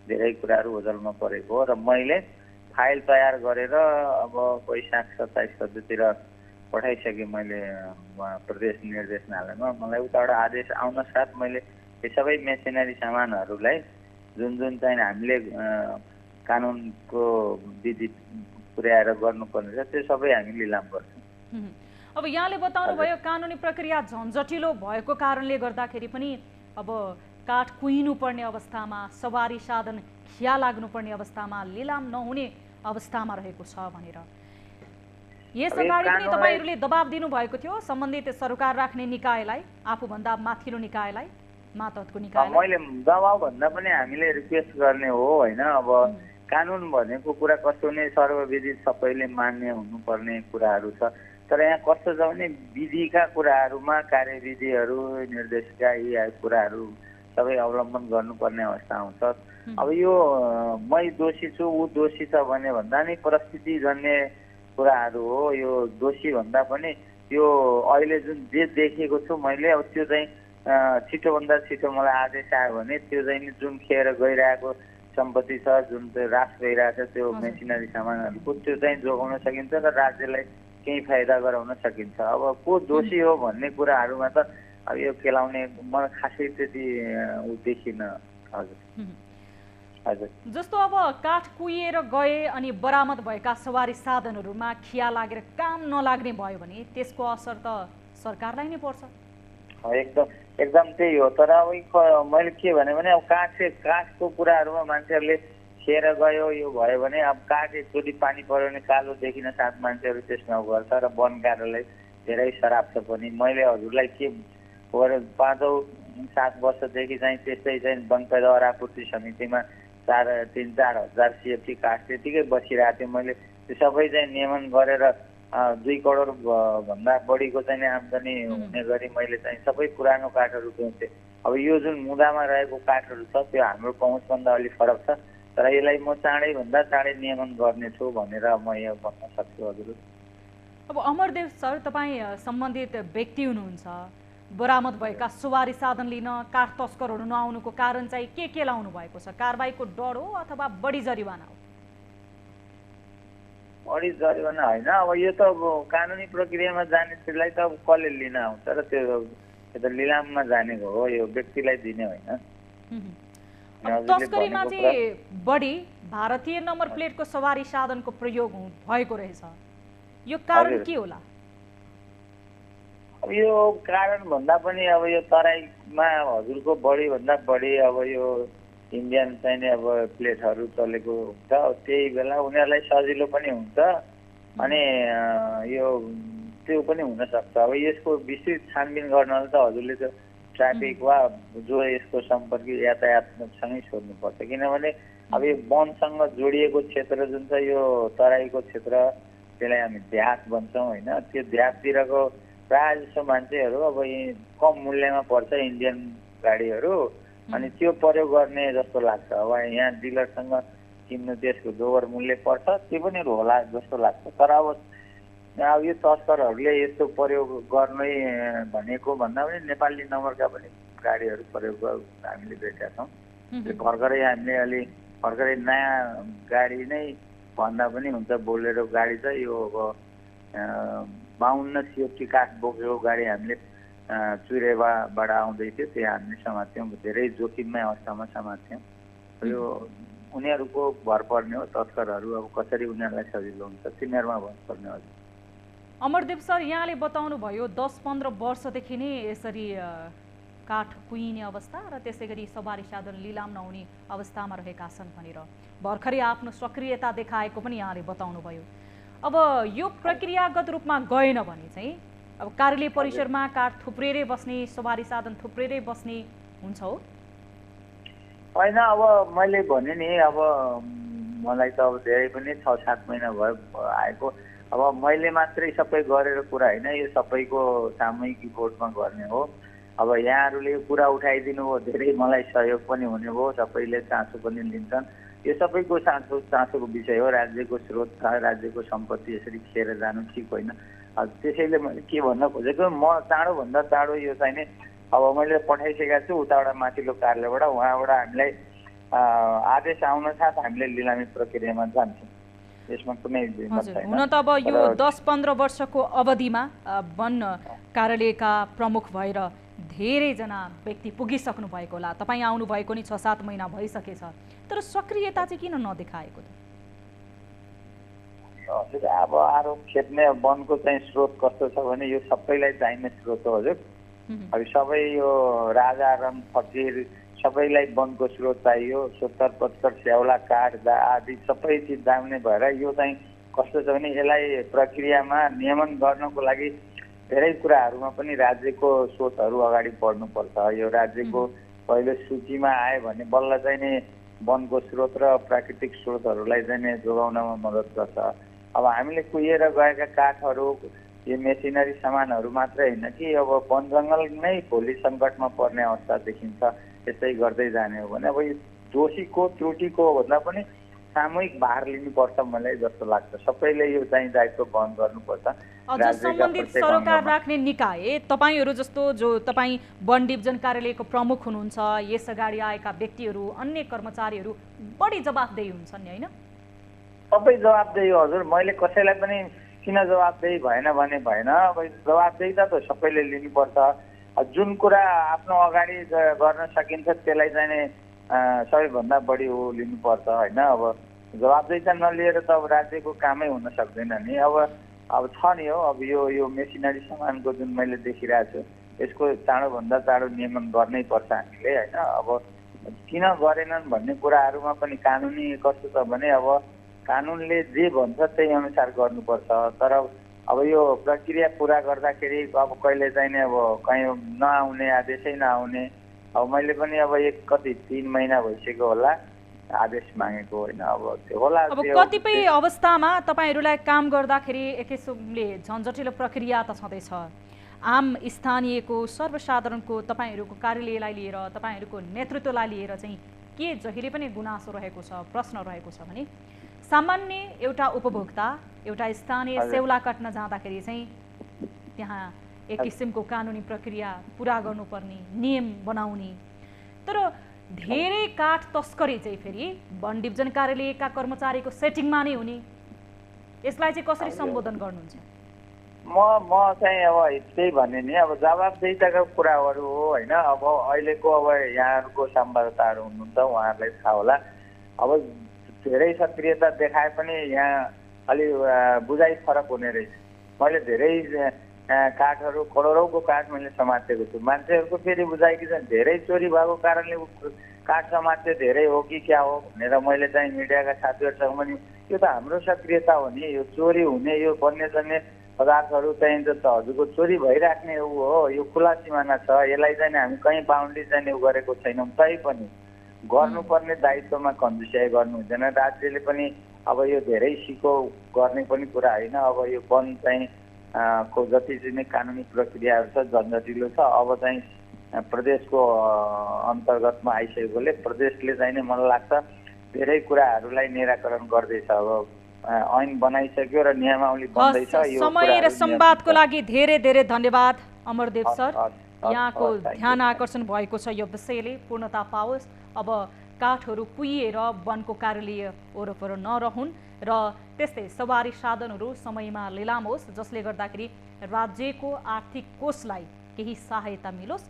धेरै कुराहरू ओझलमा परेको हो र मैले फाइल तयार गरेर अब वैशाख 27 गतेतिर पठाइसकेँ मैले प्रदेश निर्देशनालयमा। मलाई उताबाट आदेश आउन साथ मैले यो सबै मेसिनरी सामानहरूलाई जुन चाहिँ हामीले कानुनको विधि पुर्याएर गर्नुपर्ने छ त्यो सबै हामी लिलाम गर्छौँ। अब यहाँले बताउनु भयो कानुनी प्रक्रिया झन्झटिलो भएको कारणले गर्दाखेरि पनि अब काठ कुहिनु पर्ने अवस्थामा, सवारी साधन खिया लाग्नुपर्ने अवस्थामा, लिलाम नहुने अवस्थामा रहेको छ भनेर यस अगाडि पनि तपाईहरूले दबाब दिनुभएको थियो सम्बन्धित सरकार राख्ने निकायलाई, आफूभन्दा माथिल्लो निकायलाई, मातहतको निकायलाई? मैले दबाब भन्दा पनि हामीले रिक्वेस्ट गर्ने हो होइन। अब कानुन भनेको कुरा कस्तो नै सर्वविदित सबैले मान्य हुनुपर्ने कुराहरू छ। तर यहाँ कस्तो छ भने विधिका कुराहरूमा कार्यविधिहरू निर्देशिका यी कुराहरू सबै अवलम्बन गर्नुपर्ने अवस्था आउँछ। अब यो मै दोषी छु ऊ दोषी छ भने भन्दा नि परिस्थितिजन्य कुराहरू हो। यो दोषी भन्दा पनि यो अहिले जुन जे देखेको छु मैले अब त्यो चाहिँ छिटोभन्दा छिटो मलाई आदेश आयो भने त्यो चाहिँ जुन खेर गइरहेको सम्पत्ति छ, जुन चाहिँ ह्रास भइरहेको छ त्यो मेसिनरी सामानहरूको त्यो चाहिँ जोगाउन सकिन्छ र राज्यलाई केही फाइदा गराउन सकिन्छ। अब को दोषी हो भन्ने कुराहरूमा त अब यो केलाउने मलाई खासै त्यति देखिन। हजुर हजुर। जस्तो अब काठ कुहिएर गए अनि बरामद भएका सवारी साधनहरूमा खिया लागेर काम नलाग्ने भयो भने त्यसको असर त सरकारलाई नै पर्छ। एकदम त्यही हो। तर अब मैले के भने अब काठको कुराहरूमा मान्छेहरूले खेर गयो यो भयो भने अब काठ एकचोटि पानी पऱ्यो भने कालो देखिन साथ मान्छेहरू त्यसमा गर्छ र वन कार्यालय धेरै सराप छ पनि। मैले हजुरलाई के 5-7 वर्षदेखि चाहिँ त्यस्तै चाहिँ वन पैदावार आपूर्ति समितिमा 3-4 हजार CFT काठ त्यतिकै बसिरहेको थियो। मैले त्यो सबै चाहिँ नियमन गरेर 2 करोड भन्दा बढीको चाहिँ आम्दानी हुने गरी मैले चाहिँ सबै पुरानो काठहरू बेचेँ। अब यो जुन मुदामा रहेको काठहरू छ त्यो हाम्रो पहुँचभन्दा अलिक फरक छ, तर यसलाई म चाँडैभन्दा चाँडै नियमन गर्नेछु भनेर म यहाँ भन्न सक्छु हजुर। अब अमरदेव सर, तपाईँ सम्बन्धित व्यक्ति हुनुहुन्छ, बरामद भएका सवारी साधन लिन काठ तस्करहरू नआउनुको कारण चाहिँ के लाउनु भएको छ? कारबाहीको डर हो अथवा बढी जरिवाना हो? बढी जरिवाना होइन, अब यो त कानुनी प्रक्रियामा जानेलाई त अब कसले लिन आउँछ र त्यो त लिलाममा जानेको हो, यो व्यक्तिलाई दिने होइन। तस्करीमा चाहिँ बढी भारतीय नम्बर प्लेटको सवारी साधनको प्रयोग भएको रहेछ, यो कारण के होला? अब यो कारण भन्दा पनि अब यो तराईमा हजुरको बढी भन्दा बढी अब यो इन्डियन चाहिँ अब प्लेटहरू चलेको हुन्छ, त्यही बेला उनीहरूलाई सजिलो पनि हुन्छ अनि यो त्यो पनि हुनसक्छ। अब यसको विस्तृत छानबिन गर्नलाई त हजुरले त ट्राफिक वा जो यसको सम्पर्की यातायातसँगै सोध्नुपर्छ, किनभने अब यो वनसँग जोडिएको क्षेत्र जुन छ यो तराईको क्षेत्र, त्यसलाई हामी देहात भन्छौँ होइन। त्यो देहाततिरको प्रायः जसो मान्छेहरू अब यी कम मूल्यमा पर्छ इन्डियन गाडीहरू, अनि त्यो प्रयोग गर्ने जस्तो लाग्छ। अब यहाँ डिलरसँग किन्नु त्यसको दोबर मूल्य पर्छ, त्यो पनि होला जस्तो लाग्छ। तर अब यो तस्करहरूले यस्तो प्रयोग गर्ने भनेको भन्दा पनि नेपाली नम्बरका पनि गाडीहरू प्रयोग हामीले देखेका छौँ। भर्खरै हामीले अलि भर्खरै नयाँ गाडी नै भन्दा पनि हुन्छ, बोलेरो गाडी छ यो अब 52 CFT काठ बोकेको गाडी हामीले चुरेवाबाट आउँदै थियो, त्यो हामीले समात्थ्यौँ, धेरै जोखिममै अवस्थामा समात्थ्यौँ। यो उनीहरूको भर पर्ने हो, तस्करहरू अब कसरी उनीहरूलाई सजिलो हुन्छ तिनीहरूमा भर पर्ने हो। अमरदेव सर, यहाँले बताउनु भयो 10-15 वर्षदेखि नै यसरी काठ कुहिने अवस्था र त्यसै गरी सवारी साधन लिलाम नहुने अवस्थामा रहेका छन् भनेर भर्खरै आफ्नो सक्रियता देखाएको पनि यहाँले बताउनु भयो। अब यो प्रक्रियागत रूपमा गएन भने चाहिँ अब कार्यालय परिसरमा काठ थुप्रेरै बस्ने, सवारी साधन थुप्रेरै बस्ने हुन्छ हो? होइन, अब मैले भने नि अब मलाई त अब धेरै पनि 6-7 महिना भयो आएको। अब मैले मात्रै सबै गरेर कुरा होइन, यो सबैको सामूहिक रिपोर्टमा गर्ने हो। अब यहाँहरूले यो कुरा उठाइदिनु हो, धेरै मलाई सहयोग पनि हुने भयो, सबैले चासो पनि लिन्छन्। यो सबैको चासोको विषय हो, राज्यको स्रोत छ, राज्यको सम्पत्ति यसरी खेर जानु ठिक होइन। त्यसैले मैले के भन्न खोजेको, म चाँडोभन्दा चाँडो यो चाहिँ नि अब मैले पठाइसकेका छु उताबाट माथिल्लो कार्यालयबाट, उहाँबाट हामीलाई आदेश आउन साथ हामीले लिलामी प्रक्रियामा जान्छौँ, यसमा कुनै हजुर। हुन त अब यो 10-15 वर्षको अवधिमा वन कार्यालयका प्रमुख भएर धेरैजना व्यक्ति पुगिसक्नु भएको होला, तपाईँ आउनुभएको नि 6-7 महिना भइसकेछ, तर सक्रियता चाहिँ किन नदेखाएको त? हजुर, अब आरोप खेप्ने वनको चाहिँ स्रोत कस्तो छ भने यो सबैलाई चाहिने स्रोत हो हजुर। अब सबै यो राजा रङ फकीर सबैलाई वनको स्रोत चाहियो, सोत्तर पत्तर स्याउला काठ आदि सबै चिज दाम्ने भएर यो चाहिँ कस्तो छ भने यसलाई प्रक्रियामा नियमन गर्नको लागि धेरै कुराहरूमा पनि राज्यको स्रोतहरू अगाडि बढ्नुपर्छ। यो राज्यको पहिलो सूचीमा आयो भने बल्ल चाहिँ नि वनको स्रोत र प्राकृतिक स्रोतहरूलाई चाहिँ नि जोगाउनमा मद्दत गर्छ। अब हामीले कुहिएर गएका काठहरू यो मेसिनरी सामानहरू मात्रै होइन कि अब वन जङ्गल नै भोलि सङ्कटमा पर्ने अवस्था देखिन्छ। त्यसै गर्दै जाने हो भने अब यो दोषीको त्रुटिको भन्दा पनि सामूहिक भार लिनुपर्छ मलाई जस्तो लाग्छ। सबैले यो चाहिँ दायित्व वहन गर्नुपर्छ। सम्बन्धित सरोकार राख्ने निकाय तपाईँहरू जस्तो जो तपाईँ वन डिभिजन कार्यालयको प्रमुख हुनुहुन्छ, यस अगाडि आएका व्यक्तिहरू अन्य कर्मचारीहरू बढी जवाफदेही हुन्छन् नि होइन? सबै जवाफदेही हजुर। मैले कसैलाई पनि किन जवाफदेही भएन भने भएन, अब जवाफदेही त सबैले लिनुपर्छ। जुन कुरा आफ्नो अगाडि गर्न सकिन्छ त्यसलाई चाहिँ सबैभन्दा बढी हो लिनुपर्छ होइन। अब जवाफदेही नलिएर त अब राज्यको कामै हुन सक्दैन नि। अब छ नि हो, अब यो मेसिनरी सामानको जुन मैले देखिरहेको छु यसको चाँडोभन्दा चाँडो नियमन गर्नै पर्छ हामीले होइन। अब किन गरेनन् भन्ने कुराहरूमा पनि कानुनी कस्तो छ भने अब कानुनले जे भन्छ त्यही अनुसार गर्नुपर्छ। तर अब यो प्रक्रिया पुरा गर्दाखेरि अब कहिले चाहिँ अब कहीँ नआउने आदेशै नआउने, अब मैले पनि अब 3 महिना भइसक्यो होला आदेश मागेको होइन। अब त्यो होला। अब कतिपय अवस्थामा तपाईहरूलाई काम गर्दाखेरि एक किसिमले झन्झटिलो प्रक्रिया त छँदैछ। आम स्थानीयको सर्वसाधारणको तपाईँहरूको कार्यालयलाई लिएर तपाईँहरूको नेतृत्वलाई लिएर चाहिँ के जहिले पनि गुनासो रहेको छ, प्रश्न रहेको छ भने सामान्य एउटा उपभोक्ता एउटा स्थानीय सेवा काट्न जाँदाखेरि चाहिँ त्यहाँ एक किसिमको कानुनी प्रक्रिया पुरा गर्नुपर्ने, नियम बनाउने, तर धेरै काठ तस्करी चाहिँ फेरि वन डिभिजन कार्यालयका कर्मचारीको सेटिङमा नै हुने, यसलाई चाहिँ कसरी सम्बोधन गर्नुहुन्छ? म चाहिँ अब त्यही भने नि अब जवाबदेहिताको कुराहरू हो होइन। अब अहिलेको अब यहाँहरूको संवाददाताहरू हुनुहुन्छ, उहाँहरूलाई थाहा होला। अब धेरै सक्रियता देखाए पनि यहाँ अलि बुझाइ फरक हुने रहेछ। मैले धेरै काठहरू करोडौँको काठ मैले समातेको छु। मान्छेहरूको फेरि बुझाइ के छ, धेरै चोरी भएको कारणले काठ समात्य धेरै हो कि क्या हो भनेर मैले चाहिँ मिडियाका साथीहरूसँग पनि यो त हाम्रो सक्रियता हो नि, यो चोरी हुने यो बन्ने पदार्थहरू चाहिँ त हजुरको चोरी भइराख्ने हो, यो खुला सिमाना छ, यसलाई चाहिँ हामी कहीँ बााउन्ड्री चाहिँ गरेको छैनौँ। तै पनि गर्नुपर्ने दायित्वमा कन्जुस्याइ गर्नु हुँदैन। राज्यले पनि अब यो धेरै सिको गर्ने पनि कुरा होइन। अब यो वन चाहिँ को जति चाहिँ कानुनी प्रक्रियाहरू छ झन्झटिलो छ। अब चाहिँ प्रदेशको अन्तर्गतमा आइसकेकोले प्रदेशले चाहिँ नै मलाई लाग्छ धेरै कुराहरूलाई निराकरण गर्दैछ। अब ऐन बनाइसक्यो र नियमावली बन्दैछ। यो समय र संवादको लागि धेरै धेरै धन्यवाद अमरदेव सर। यहाँको ध्यान आकर्षण भएको छ यो विषयले पूर्णता पाओस्। अब काठहरू कुहिएर वनको कार्यालय वरपर नरहुन् र त्यस्तै सवारी साधनहरू समयमा लिलाम होस्, जसले गर्दाखेरि राज्यको आर्थिक कोषलाई केही सहायता मिलोस्।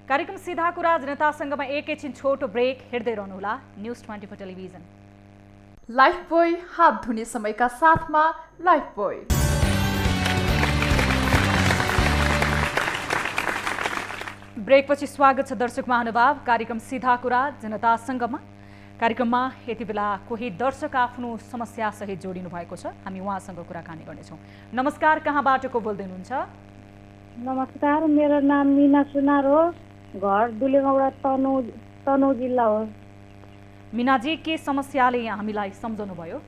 कार्यक्रम सीधा कुरा जनतासँगमा एकैछिन छोटो ब्रेक, हेर्दै रहनुहोला न्युज 24 टेलिभिजन। लाइफबोय हात धुने समयका साथमा लाइफबोय। ब्रेकपछि स्वागत छ दर्शक महानुभाव। कार्यक्रम सीधा कुरा जनतासँगमा। कार्यक्रममा यति बेला कोही दर्शक आफ्नो समस्या सहित जोडिनु भएको छ, हामी उहाँसँग कुराकानी गर्नेछौँ। नमस्कार, कहाँबाट को बोल्दै हुनुहुन्छ? नमस्कार, मेरो नाम मिना सुनार हो, घर दुलेगौडा तनहुँ जिल्ला हो। मिनाजी, के समस्याले हामीलाई सम्झाउनु भयो?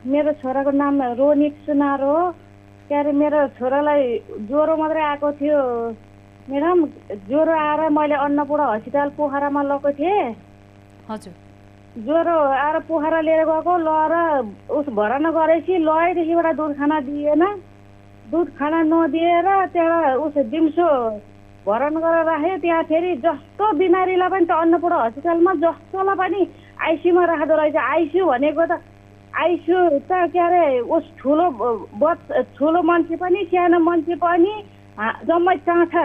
मेरो छोराको नाम रोनिक सुनार हो। के अरे मेरो छोरालाई ज्वरो मात्रै आएको थियो म्याडम। ज्वरो आएर मैले अन्नपूर्ण हस्पिटल पोखरामा लगेको थिएँ। हजुर। ज्वरो आएर पोखरा लिएर गएको, लगेर उस भर्ना गरेपछि लगेदेखिबाट दुध खाना दिएन। दुध खाना नदिएर त्यहाँ उस दिउँसो भर्ना गरेर राख्यो। त्यहाँ फेरि जस्तो बिमारीलाई पनि त अन्नपूर्ण हस्पिटलमा जस्तोलाई पनि आइसियुमा राख्दो रहेछ। आइसियु भनेको त आइसियु त के अरे उस ठुलो मान्छे पनि सानो मान्छे पनि जम्मै चाँठा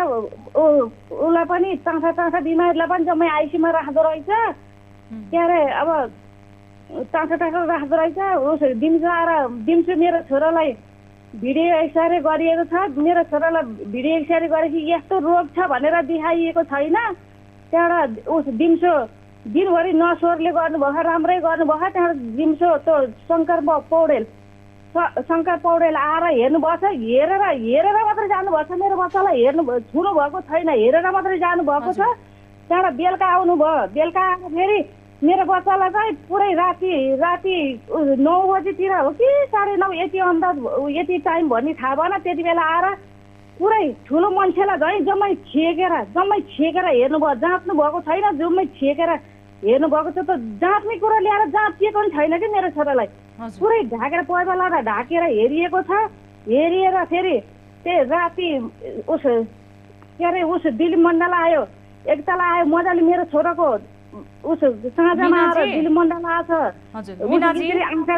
उसलाई पनि चाँठा बिमारीलाई पनि जम्मै आइसियुमा राख्दो रहेछ। के अरे अब चाँठा राख्दो रहेछ। उस दिउँसो मेरो छोरालाई भिडियो एक्सरे गरिएको छ। मेरो छोरालाई भिडियो एक्सरे गरेपछि यस्तो रोग छ भनेर देखाइएको छैन। त्यहाँबाट उस दिउँसो दिनभरि नर्सहरूले गर्नुभयो, राम्रै गर्नुभयो। त्यहाँबाट दिउँसो त्यो शङ्कर पौडेल आएर हेर्नुभएको छ। हेरेर मात्रै जानुभएको छ। मेरो बच्चालाई छुनु भएको छैन, हेरेर मात्रै जानुभएको छ। त्यहाँबाट बेलुका आउनुभयो। बेलुका आएर फेरि मेरो बच्चालाई चाहिँ पुरै राति 9 बजीतिर हो कि 9:30 यति टाइम भन्ने थाहा भएन। त्यति बेला आएर पुरै ठुलो मान्छेलाई जम्मै छेकेर हेर्नुभयो। जाँच्नु भएको छैन, जम्मै छेकेर हेर्नुभएको छ। त जाँच्ने कुरा ल्याएर जाँचिएको पनि छैन कि मेरो छोरालाई। पुरै ढाकेर पैसा लगाएर ढाकेर हेरिएको छ। हेरिएर फेरि त्यो राति के अरे दिलीप मण्डल आयो, एकताल आयो मजाले मेरो छोराको साँझमा आएर दिलीप मण्डल आएछ। आँखा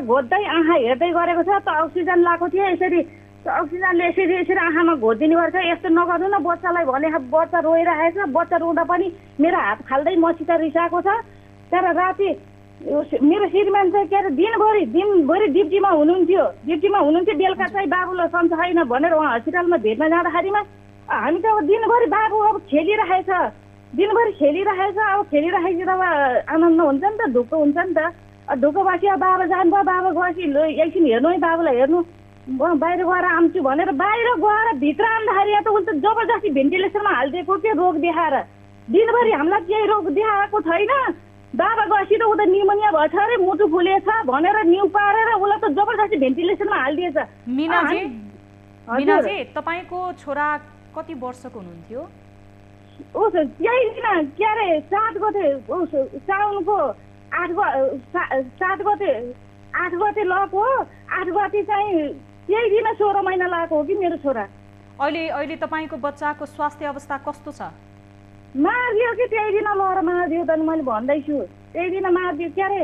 घोच्दै आँखा हेर्दै गरेको छ। त अक्सिजन लगाएको थियो। यसरी अक्सिजनले यसरी आँखामा घोचिदिने गर्छ। यस्तो नगर्नु न बच्चालाई भने। बच्चा रोइरहेको छ। बच्चा रुँदा पनि मेरो हात फाल्दै मसित रिसाएको छ। तर राति मेरो श्रीमान चाहिँ के अरे दिनभरि ड्युटीमा हुनुहुन्थ्यो। बेलुका चाहिँ बाबुलाई सन्चो छैन भनेर उहाँ हस्पिटलमा भेट्न जाँदाखेरिमा हामी त अब दिनभरि बाबु अब खेलिरहेछ। अब खेलिरहेपछि त अब आनन्द हुन्छ नि त, ढुक्क हुन्छ नि त। ढुक्क बसी अब बाबा जानुभयो। बाबा गएपछि एकछिन हेर्नु है बाबुलाई हेर्नु। बाहिर गएर आउँछु भनेर बाहिर गएर भित्र आउँदाखेरि त उसले जबरजस्ती भेन्टिलेसनमा हालिदिएको के रोग देखाएर दिनभरि हामीलाई केही रोग देखाएको छैन। बाबा गएपछि त उता निमोनिया भएछ अरे मुटु फुलेछ भनेर न्यु पारेर उसलाई त जबरजस्ती भेन्टिलेसनमा हालिदिएछ। मिनाजी तपाईँको छोरा कति वर्षको हुनुहुन्थ्यो? उस यही दिन के अरे 7 गते साउनको 8 गते लगेको 8 गते चाहिँ यही दिन 16 महिना लागेको हो कि मेरो छोरा। अहिले तपाईँको बच्चाको स्वास्थ्य अवस्था कस्तो छ? मारिदियो कि त्यही दिन लगेर मारिदियो त मैले भन्दैछु। त्यही दिन मारिदियो के अरे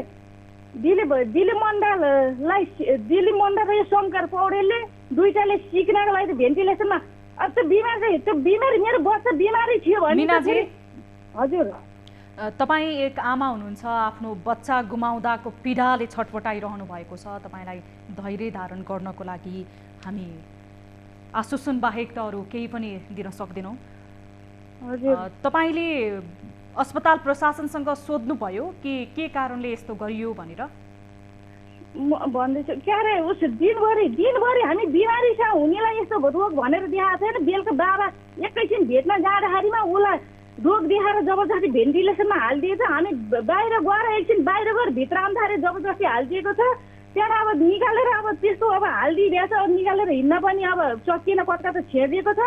दिलीप मण्डल र यो शङ्कर पौडेलले दुईटाले सिक्नको लागि भेन्टिलेसनमा त्यो बिमारी मेरो बच्चा बिमारी थियो भने हजुर तपाईँ एक आमा हुनुहुन्छ, आफ्नो बच्चा गुमाउँदाको पीडाले छटपटाइरहनु भएको छ। तपाईँलाई धैर्य धारण गर्नको लागि हामी आश्वासन बाहेक त अरू केही पनि दिन सक्दैनौँ। तपाईँले अस्पताल प्रशासनसँग सोध्नुभयो कि के कारणले यस्तो गरियो भनेर? भन्दैछु के अरे उस दिनभरि हामी बिमारी छ हुनेलाई यस्तो रोग भनेर देखाएको छैन। बेलुका बाबा एकैछिन भेट्न जाँदाखेरिमा उसलाई रोग देखाएर जबरजस्ती भेन्टिलेसनमा हालिदिएछ। हामी बाहिर गएर एकछिन बाहिर गएर भित्र आउँदाखेरि जबरजस्ती हालिदिएको छ। त्यहाँ अब निकालेर अब त्यस्तो अब हालिदिइरहेछ। निकालेर हिँड्न पनि अब सकिएन, कता त छेडिएको छ।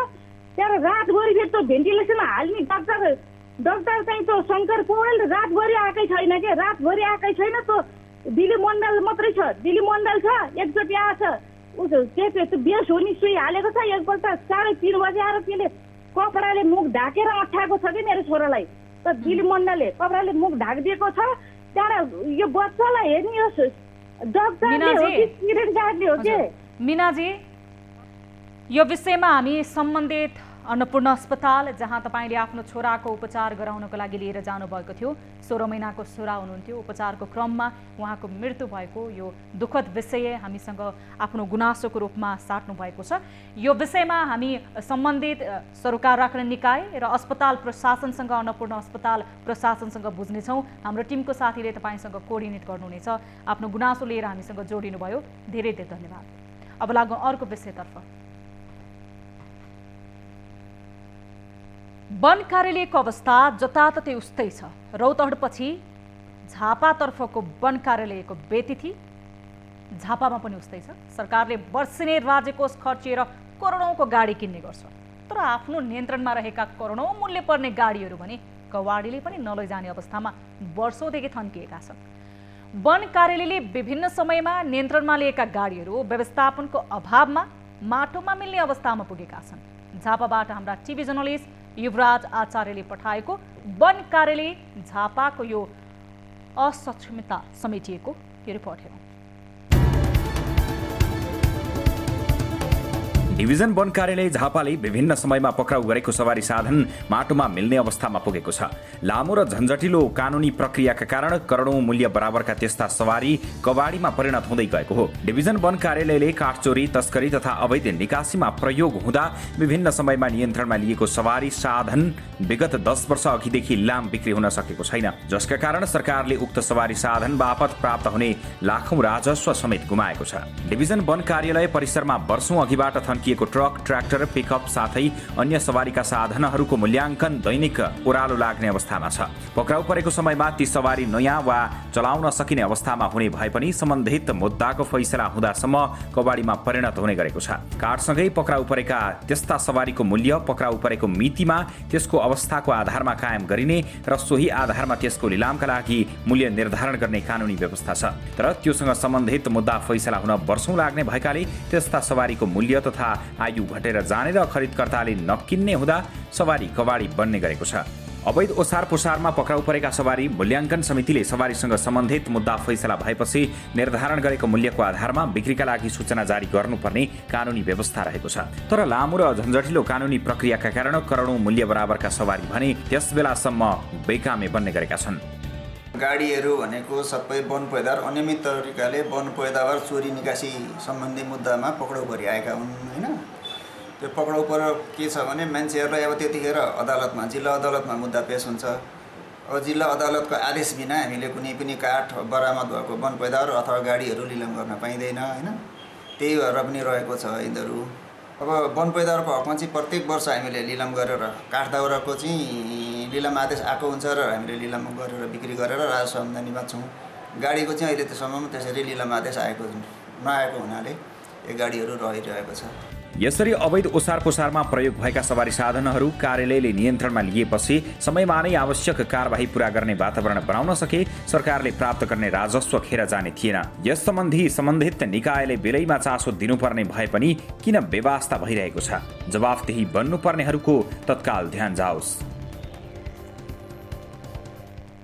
त्यहाँ रातभरि फेरि त्यो भेन्टिलेसनमा हाल्ने डाक्टर चाहिँ त्यो शङ्कर पौडेल रातभरि आएकै छैन के, रातभरि आएकै छैन। त्यो दिलीप मण्डल मात्रै छ, दिलीप मण्डल छ एकचोटि आएछ। त्यो बेस हुने सुई हालेको छ। एकपल्ट 3:30 बजे आएर त्यसले कपडाले मुख ढाकेर अँठ्याएको छ कि मेरो छोरालाई। त दिलीप मण्डलले कपडाले मुख ढाकिदिएको छ। त्यहाँबाट यो बच्चालाई हेर्ने यो डाक्टरले हो कि सिरियस गार्डले हो के? मिनाजी, यो विषयमा हामी सम्बन्धित अन्नपूर्ण अस्पताल जहाँ तपाईँले आफ्नो छोराको उपचार गराउनको लागि लिएर जानुभएको थियो, 16 महिनाको छोरा हुनुहुन्थ्यो, उपचारको क्रममा उहाँको मृत्यु भएको यो दुःखद विषय हामीसँग आफ्नो गुनासोको रूपमा साट्नु भएको छ। यो विषयमा हामी सम्बन्धित सरकार राख्ने निकाय र अस्पताल प्रशासनसँग, अन्नपूर्ण अस्पताल प्रशासनसँग बुझ्नेछौँ। हाम्रो टिमको साथीले तपाईँसँग कोअर्डिनेट गर्नुहुनेछ। आफ्नो गुनासो लिएर हामीसँग जोडिनुभयो, धेरै धेरै धन्यवाद। अब लागौँ अर्को विषयतर्फ। वन कार्यालयको अवस्था जताततै उस्तै छ। रौतहटपछि झापातर्फको वन कार्यालयको बेतिथि, झापामा पनि उस्तै छ। सरकारले वर्षिने राज्य कोष खर्चिएर करोडौँको गाडी किन्ने गर्छ, तर आफ्नो नियन्त्रणमा रहेका करोडौँ मूल्य पर्ने गाडीहरू भने कवाडीले पनि नलैजाने अवस्थामा वर्षौँदेखि थन्किएका छन्। वन कार्यालयले विभिन्न समयमा नियन्त्रणमा लिएका गाडीहरू व्यवस्थापनको अभावमा माटोमा मिल्ने अवस्थामा पुगेका छन्। झापाबाट हाम्रा टिभी जर्नलिस्ट युवराज आचार्यले पठाएको वन कार्यालय झापाको यो असक्षमता समेटिएको यो रिपोर्ट हेरौँ। डिभिजन वन कार्यालय झापाले विभिन्न समयमा पक्राउ गरेको सवारी साधन माटोमा मिल्ने अवस्थामा पुगेको छ। लामो र झन्झटिलो कानुनी प्रक्रियाका कारण करोडौं मूल्य बराबरका त्यस्ता सवारी कबाडीमा परिणत हुँदै गएको हो। डिभिजन वन कार्यालयले काठचोरी, तस्करी तथा अवैध निकासीमा प्रयोग हुँदा विभिन्न समयमा नियन्त्रणमा लिएको सवारी साधन विगत 10 वर्ष अघिदेखि लाम बिक्री हुन सकेको छैन, जसका कारण सरकारले उक्त सवारी साधन बापत प्राप्त हुने लाखौं राजस्व समेत गुमाएको छ। डिभिजन वन कार्यालय परिसरमा वर्षौं अघिबाट थन्किएको ट्रक, ट्र्याक्टर, पिकअप साथै अन्य सवारीका साधनहरूको मूल्याङ्कन दैनिक ओह्रालो लाग्ने अवस्थामा छ। पक्राउ परेको समयमा ती सवारी नयाँ वा चलाउन सकिने अवस्थामा हुने भए पनि सम्बन्धित मुद्दाको फैसला हुँदासम्म कबाडीमा परिणत हुने गरेको छ। कार्डसँगै पक्राउ परेका त्यस्ता सवारीको मूल्य पक्राउ परेको मितिमा त्यसको अवस्थाको आधारमा कायम गरिने र सोही आधारमा त्यसको लिलामका लागि मूल्य निर्धारण गर्ने कानुनी व्यवस्था छ। तर त्योसँग सम्बन्धित मुद्दा फैसला हुन वर्षौं लाग्ने भएकाले त्यस्ता सवारीको मूल्य तथा आयु घटेर जाने र खरिदकर्ताले नकिन्ने हुँदा सवारी कबाडी बन्ने गरेको छ। अवैध ओसार पोसारमा पक्राउ परेका सवारी मूल्याङ्कन समितिले सवारीसँग सम्बन्धित मुद्दा फैसला भएपछि निर्धारण गरेको मूल्यको आधारमा बिक्रीका लागि सूचना जारी गर्नुपर्ने कानुनी व्यवस्था रहेको छ। तर लामो र झन्झटिलो कानुनी प्रक्रियाका कारण करोडौं मूल्य बराबरका सवारी भने त्यस बेलासम्म बेकामे बन्ने गरेका छन्। गाडीहरू भनेको सबै वन पैदावार अनियमित तरिकाले वन पैदावार चोरी निकासी सम्बन्धी मुद्दामा पक्राउ गरिआएका हुन् हैन। त्यो पक्राउ पर के छ भने मान्छेहरूलाई अब त्यतिखेर अदालतमा, जिल्ला अदालतमा मुद्दा पेश हुन्छ। अब जिल्ला अदालतको आदेश बिना हामीले कुनै पनि काठ बरामद भएको वन पैदावार अथवा गाडीहरू लिलाम गर्न पाइँदैन हैन। त्यही भएर पनि रहेको छ यिनीहरू। अब वन पैदावारको हकमा चाहिँ प्रत्येक वर्ष हामीले लिलाम गरेर काठ दाउराको चाहिँ लिलाम आदेश आएको हुन्छ र हामीले लिलाम गरेर बिक्री गरेर राजस्व आम्दानीमा छौँ। गाडीको चाहिँ अहिले त्यसम्ममा त्यसरी लिलाम आदेश नआएको हुनाले यो गाडीहरू रहिरहेको छ। यसरी अवैध ओसार पोसारमा प्रयोग भएका सवारी साधनहरू कार्यालयले नियन्त्रणमा लिएपछि समयमा नै आवश्यक कारबाही पूरा गर्ने वातावरण बनाउन सके सरकारले प्राप्त गर्ने राजस्व खेर जाने थिएन। यस सम्बन्धी सम्बन्धित निकायले बेलैमा चासो दिनुपर्ने भए पनि किन बेवास्ता भइरहेको छ? जवाफदेही बन्नुपर्नेहरूको तत्काल ध्यान जाओस्।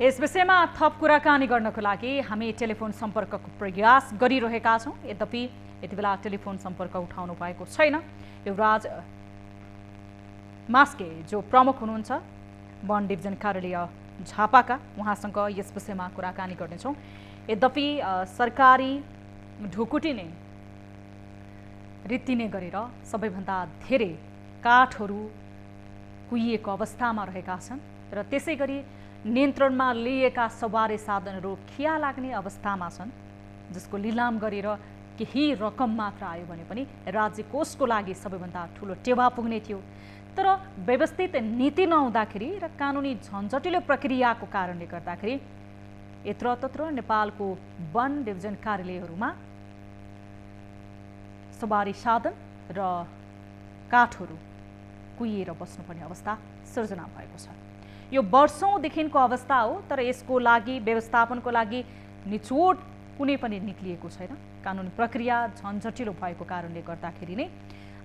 यस विषयमा थप कुराकानी गर्नको लागि हामी टेलिफोन सम्पर्कको प्रयास गरिरहेका छौँ। यद्यपि यति बेला टेलिफोन सम्पर्क उठाउनु भएको छैन। युवराज मास्के जो प्रमुख हुनुहुन्छ वन डिभिजन कार्यालय झापाका, उहाँसँग यस विषयमा कुराकानी गर्नेछौँ। यद्यपि सरकारी ढुकुटी नै रीतिने गरेर सबैभन्दा धेरै काठहरू कुहिएको अवस्थामा रहेका छन् र त्यसै गरी नियन्त्रणमा लिएका सवारी साधनहरू खिया लाग्ने अवस्थामा छन्, जसको लिलाम गरेर केही रकम मात्र आयो भने पनि राज्य कोषको लागि सबैभन्दा ठुलो टेवा पुग्ने थियो। तर व्यवस्थित नीति नहुँदाखेरि र कानुनी झन्झटिलो प्रक्रियाको कारणले गर्दाखेरि यत्रतत्र नेपालको वन डिभिजन कार्यालयहरूमा सवारी साधन र काठहरू कुहिएर बस्नुपर्ने अवस्था सृजना भएको छ। यो वर्षौँदेखिको अवस्था हो, तर यसको लागि व्यवस्थापनको लागि निचोड कुनै पनि निक्लिएको छैन। कानुनी प्रक्रिया झन्झटिलो भएको कारणले गर्दाखेरि नै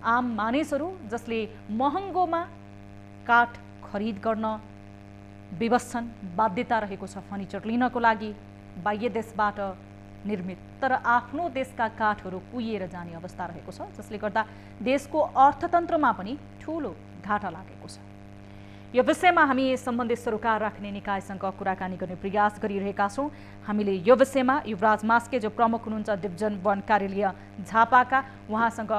आम मानिसहरू जसले महँगोमा काठ खरिद गर्न विवश छन्, बाध्यता रहेको छ फर्निचर लिनको लागि बाह्य देशबाट निर्मित, तर आफ्नो देशका काठहरू कुहिएर जाने अवस्था रहेको छ, जसले गर्दा देशको अर्थतन्त्रमा पनि ठुलो घाटा लागेको छ। यो विषयमा हामी सम्बन्धित सरोकार राख्ने निकायसँग कुराकानी गर्ने प्रयास गरिरहेका छौँ। हामीले यो विषयमा युवराज मास्के जो प्रमुख हुनुहुन्छ डिभिजन वन कार्यालय झापाका, उहाँसँग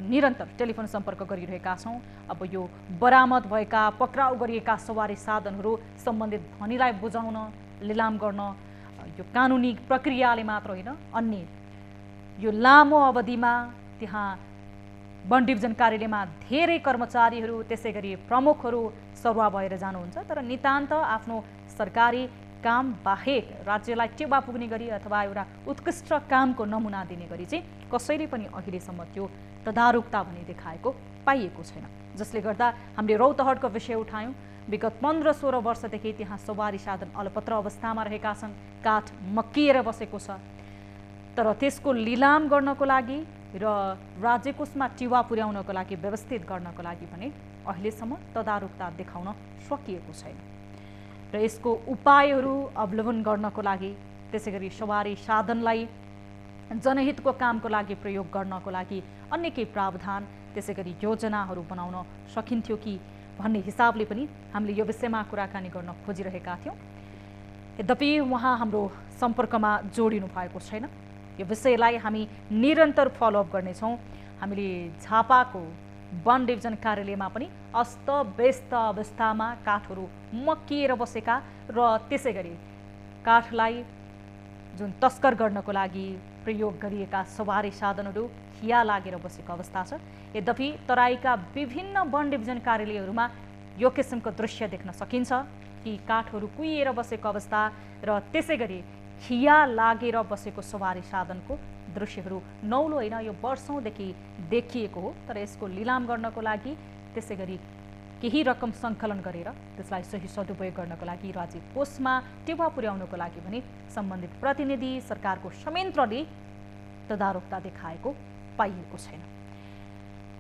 निरन्तर टेलिफोन सम्पर्क गरिरहेका छौँ। अब यो बरामद भएका पक्राउ गरिएका सवारी साधनहरू सम्बन्धित धनीलाई बुझाउन, लिलाम गर्न यो कानुनी प्रक्रियाले मात्र होइन, अन्य यो लामो अवधिमा त्यहाँ वन डिभिजन कार्यालयमा धेरै कर्मचारीहरू त्यसै गरी प्रमुखहरू सरुवा भएर जानुहुन्छ, तर नितान्त आफ्नो सरकारी काम बाहेक राज्यलाई टेवा पुग्ने गरी अथवा एउटा उत्कृष्ट कामको नमुना दिने गरी चाहिँ कसैले पनि अहिलेसम्म त्यो तदारुकता भने देखाएको पाइएको छैन। जसले गर्दा हामीले रौतहटको विषय उठायौँ। विगत 15-16 वर्षदेखि त्यहाँ सवारी साधन अलपत्र अवस्थामा रहेका छन्, काठ मक्किएर बसेको छ, तर त्यसको लिलाम गर्नको लागि र राज्य कोषमा टेवा पुर्याउनको लागि व्यवस्थित गर्नको लागि भने अहिलेसम्म तदारुकता देखाउन सकिएको छैन। र यसको उपायहरू अवलम्बन गर्नको लागि, त्यसै गरी सवारी साधनलाई जनहितको कामको लागि प्रयोग गर्नको लागि अन्य केही प्रावधान त्यसै गरी योजनाहरू बनाउन सकिन्थ्यो कि भन्ने हिसाबले पनि हामीले यो विषयमा कुराकानी गर्न खोजिरहेका थियौँ। यद्यपि उहाँ हाम्रो सम्पर्कमा जोडिनु भएको छैन। यो विषयलाई हामी निरन्तर फलोअप गर्नेछौँ। हामीले झापाको वन डिभिजन कार्यालयमा पनि अस्तव्यस्त अवस्थामा काठहरू मक्किएर बसेका र त्यसै गरी काठलाई जुन तस्कर गर्नको लागि प्रयोग गरिएका सवारी साधनहरू खिया लागेर बसेको अवस्था छ। यद्यपि तराईका विभिन्न वन डिभिजन कार्यालयहरूमा यो किसिमको दृश्य देख्न सकिन्छ कि काठहरू कुहिएर बसेको अवस्था र त्यसै गरी खिया लागेर बसेको सवारी साधनको दृश्यहरू नौलो होइन, यो वर्षौँदेखि देखिएको हो। तर यसको लिलाम गर्नको लागि त्यसै गरी केही रकम सङ्कलन गरेर त्यसलाई सही सदुपयोग गर्नको लागि राज्य कोषमा टेवा पुर्याउनको लागि भने सम्बन्धित प्रतिनिधि सरकारको संयन्त्रले तदारुकता देखाएको पाइएको छैन।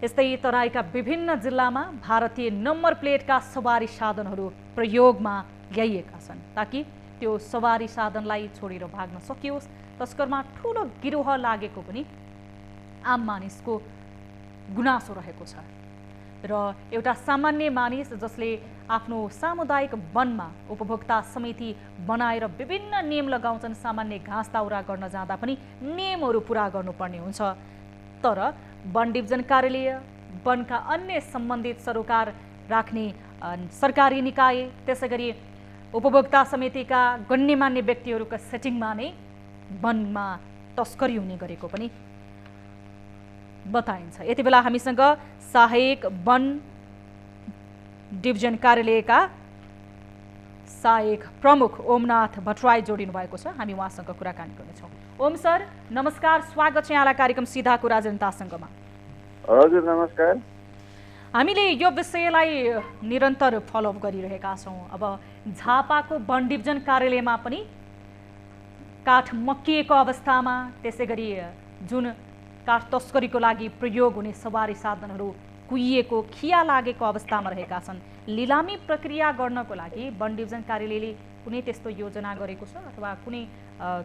यस्तै तराईका विभिन्न जिल्लामा भारतीय नम्बर प्लेटका सवारी साधनहरू प्रयोगमा ल्याइएका छन् ताकि त्यो सवारी साधनलाई छोडेर भाग्न सकियोस्। तस्करमा ठुलो गिरोह लागेको पनि आम मानिसको गुनासो रहेको छ र एउटा सामान्य मानिस जसले आफ्नो सामुदायिक वनमा उपभोक्ता समिति बनाएर विभिन्न नियम लगाउँछन्, सामान्य घाँस दाउरा गर्न जाँदा पनि नियमहरू पुरा गर्नुपर्ने हुन्छ, तर वन डिभिजन कार्यालय, वनका अन्य सम्बन्धित सरोकार राख्ने सरकारी निकाय त्यसै गरी उपभोक्ता समितिका गण्यमान्य व्यक्तिहरूका सेटिङमा नै वनमा तस्करी हुने गरेको पनि बताइन्छ। यति बेला हामीसँग सहायक वन डिभिजन कार्यालयका सहायक प्रमुख ओमनाथ भट्टराई जोडिनु भएको छ। हामी उहाँसँग कुराकानी गर्नेछौँ। ओम सर नमस्कार, स्वागत छ यहाँलाई कार्यक्रम सीधा कुरा जनतासँगमा। हजुर नमस्कार। हामीले यो विषयलाई निरन्तर फलोअप गरिरहेका छौँ। अब झापाको वन डिभिजन कार्यालयमा पनि काठ मक्किएको अवस्थामा, त्यसै गरी जुन काठ तस्करीको लागि प्रयोग हुने सवारी साधनहरू कुहिएको खिया लागेको अवस्थामा रहेका छन्। लिलामी प्रक्रिया गर्नको लागि वन डिभिजन कार्यालयले कुनै त्यस्तो योजना गरेको छ अथवा कुनै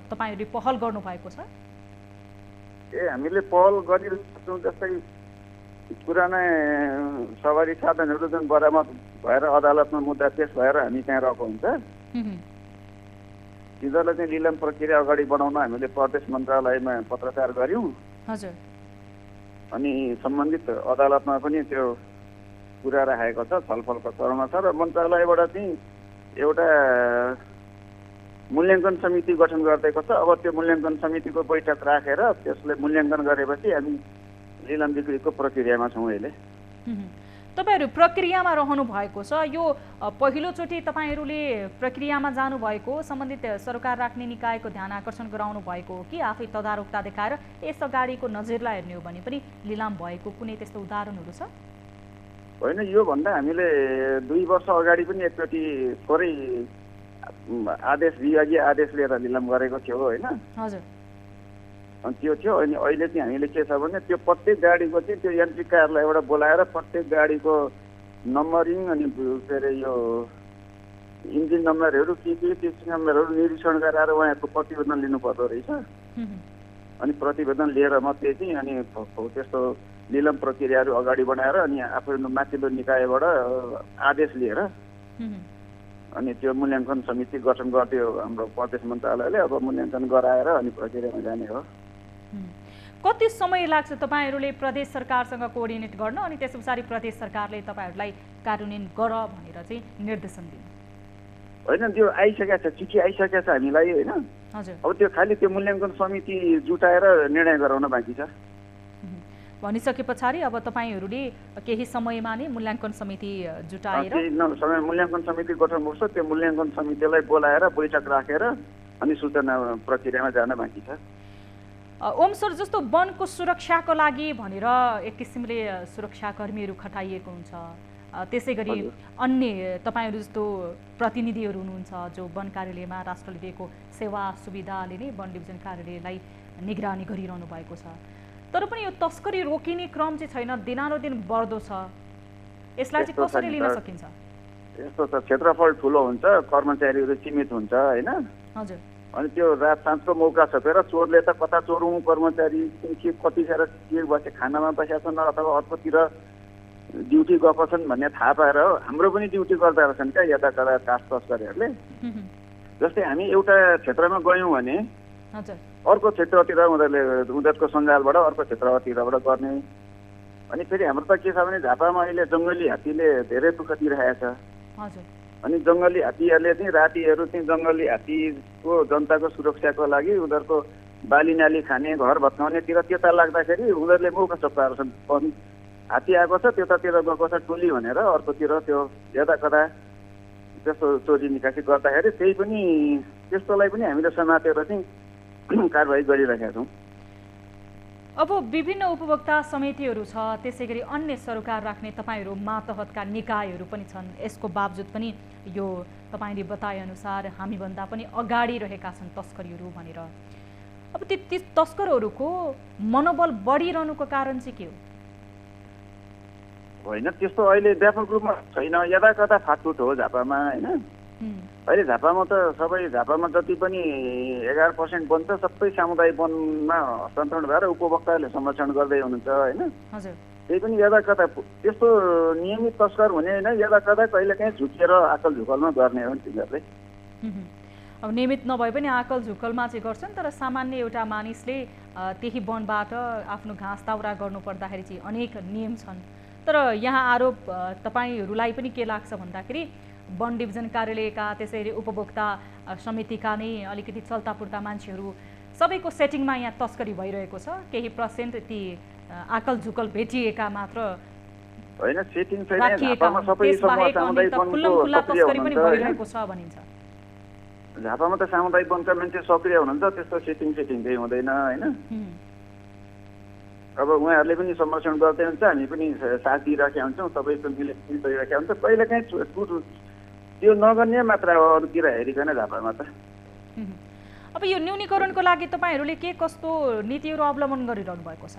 तपाईँहरूले पहल गर्नुभएको छ? हामीले पहल गरिरहेको छौँ। जस्तै पुराना सवारी साधनहरू जुन बरामद भएर अदालतमा मुद्दा पेश भएर हामी त्यहाँ रहेको हुन्छ, तिनीहरूलाई चाहिँ लिलाम प्रक्रिया अगाडि बढाउन हामीले प्रदेश मन्त्रालयमा पत्रचार गऱ्यौँ। हजुर। अनि सम्बन्धित अदालतमा पनि त्यो कुरा राखेको छ, छलफलको चरणमा छ र मन्त्रालयबाट चाहिँ एउटा मूल्याङ्कन समिति गठन गरिदिएको छ। अब त्यो मूल्याङ्कन समितिको बैठक राखेर त्यसले मूल्याङ्कन गरेपछि हामी लिलाम बिक्रीको प्रक्रियामा छौँ अहिले। तपाईँहरू प्रक्रियामा रहनु भएको छ। यो पहिलोचोटि तपाईँहरूले प्रक्रियामा जानुभएको, सम्बन्धित सरकार राख्ने निकायको ध्यान आकर्षण गराउनु भएको हो कि आफै तदारुकता देखाएर यस अगाडिको नजिरलाई हेर्ने हो भने पनि लिलाम भएको कुनै त्यस्तो उदाहरणहरू छ? होइन, योभन्दा हामीले 2 वर्ष अगाडि पनि एकचोटि थोरै आदेश, विभागीय आदेश लिएर लिलाम गरेको थियो होइन। हजुर। अनि त्यो थियो। अनि अहिले चाहिँ हामीले के छ भने त्यो प्रत्येक गाडीको चाहिँ त्यो यान्त्रिक कार्यालयबाट बोलाएर प्रत्येक गाडीको नम्बरिङ अनि के अरे यो इन्जिन नम्बरहरू के टिसी नम्बरहरू निरीक्षण गराएर उहाँहरूको प्रतिवेदन लिनुपर्दो रहेछ। अनि प्रतिवेदन लिएर मात्रै चाहिँ अनि त्यस्तो लिलाम प्रक्रियाहरू अगाडि बढाएर अनि आफ्नो माथिल्लो निकायबाट आदेश लिएर अनि त्यो मूल्याङ्कन समिति गठन गरिदियो हाम्रो प्रदेश मन्त्रालयले। अब मूल्याङ्कन गराएर अनि प्रक्रियामा जाने हो। कति समय लाग्छ तपाईँहरूले प्रदेश सरकारसँग कोअर्डिनेट गर्न अनि त्यस पछाडि प्रदेश सरकारले तपाईँहरूलाई कार्यान्वयन गर भनेर चाहिँ निर्देशन दिनु? होइन, त्यो आइसकेको छ, चिठी आइसकेको छ हामीलाई होइन। हजुर। अब त्यो खालि त्यो मूल्याङ्कन समिति जुटाएर निर्णय गराउन बाँकी छ। भनिसके पछाडि अब तपाईँहरूले केही समयमा नै मूल्याङ्कन समिति जुटाएर मूल्याङ्कन समिति गठन गर्छ। त्यो मूल्याङ्कन समितिलाई बोलाएर बैठक राखेर अनि सूचना प्रक्रियामा जान बाँकी छ। ओम सर, जस्तो वनको सुरक्षाको लागि भनेर एक किसिमले सुरक्षाकर्मीहरू खटाइएको हुन्छ, त्यसै गरी अन्य तपाईँहरू जस्तो प्रतिनिधिहरू हुनुहुन्छ जो वन कार्यालयमा राष्ट्रले दिएको सेवा सुविधाले नै वन डिभिजन कार्यालयलाई निगरानी गरिरहनु भएको छ। तर पनि यो तस्करी रोकिने क्रम चाहिँ छैन, दिनानुदिन बढ्दो छ। यसलाई चाहिँ कसरी लिन सकिन्छ? यस्तो छ, क्षेत्रफल ठुलो हुन्छ, कर्मचारीहरू सीमित हुन्छ होइन। हजुर। अनि त्यो रात साँझको मौका छोपेर चोरले त कता चोरौँ, कर्मचारी कतिखेर के बसे खानामा बसेका छन् अथवा अर्कोतिर ड्युटी गएको छन् भन्ने थाहा पाएर हाम्रो पनि ड्युटी गर्दा रहेछन् क्या यता कता काठ तस्करहरूले। जस्तै हामी एउटा क्षेत्रमा गयौँ भने अर्को क्षेत्रतिर उनीहरूको सञ्जालबाट अर्को क्षेत्रतिरबाट गर्ने। अनि फेरि हाम्रो त के छ भने झापामा अहिले जङ्गली हात्तीले धेरै दुःख दिइरहेको छ। अनि जङ्गली हात्तीहरूले चाहिँ रातिहरू चाहिँ जङ्गली हात्तीको जनताको सुरक्षाको लागि उनीहरूको बाली नाली खाने, घर भत्काउनेतिर त्यता लाग्दाखेरि उनीहरूले मौका चोक्ताहरू छन्। हात्ती आएको छ, त्यतातिर गएको छ टोली भनेर अर्कोतिर त्यो यता कता त्यस्तो चोरी निकासी गर्दाखेरि त्यस्तोलाई पनि हामीले समातेर चाहिँ कारबाही गरिरहेका छौँ। अब विभिन्न उपभोक्ता समितिहरू छ, त्यसै गरी अन्य सरकार राख्ने तपाईँहरू मातहतका निकायहरू पनि छन्। यसको बावजुद पनि यो तपाईँले बताएअनुसार हामीभन्दा पनि अगाडि रहेका छन् तस्करीहरू भनेर। अब ती तस्करहरूको मनोबल बढिरहनुको कारण चाहिँ के हो? होइन, त्यस्तो अहिले व्यापक रूपमा छैन, यता कता फाटफुट हो झापामा होइन। अहिले झापामा त झापामा जति पनि 11% वन छ सबै सामुदायिक वनमा हस्तान्तरण भएर उपभोक्ताहरूले संरक्षण गर्दै हुनुहुन्छ होइन। त्यही पनि यता कता त्यस्तो नियमित तस्कर हुने होइन, यता कता कहिले काहीँ झुकेर आकल झुकलमा गर्ने हो नि तिनीहरूले। अब नियमित नभए पनि आकल झुकलमा चाहिँ गर्छन्, तर सामान्य एउटा मानिसले त्यही वनबाट आफ्नो घाँस दाउरा गर्नुपर्दाखेरि चाहिँ अनेक नियम छन्। तर यहाँ आरोप तपाईँहरूलाई पनि के लाग्छ भन्दाखेरि वन डिभिजन कार्यालयका त्यसैले उपभोक्ता समितिका नै अलिकति चल्तापुर्ता मान्छेहरू सबैको सेटिङमा यहाँ तस्करी भइरहेको छ। केही % ती आकल झुकल भेटिएका मात्र होइन, सेटिङ छैन। राखिएका झापामा हुन्। सबै त्यसबाहेक सामुदायिक अन्य त वनको खुल्लमखुल्ला सक्रिय तस्करी पनि हुनुहुन्छ, भइरहेको छ भनिन्छ। झापामा त सामुदायिक वनका मान्छे सक्रिय हुनुहुन्छ, त्यस्तो सेटिङ चाहिँ हुँदैन होइन। अब उहाँहरूले पनि संरक्षण गर्दै हुन्छ, हामी पनि साथ दिइराखेका हुन्छौँ, सबैको मिलेर गरिराखेका हुन्छ। कहिले काहीँ छुट त्यो नगर्ने मात्र हो, अरूतिर हेरिकन झापामा त। अब यो न्यूनीकरणको लागि तपाईँहरूले के कस्तो नीतिहरू अवलम्बन गरिरहनु भएको छ?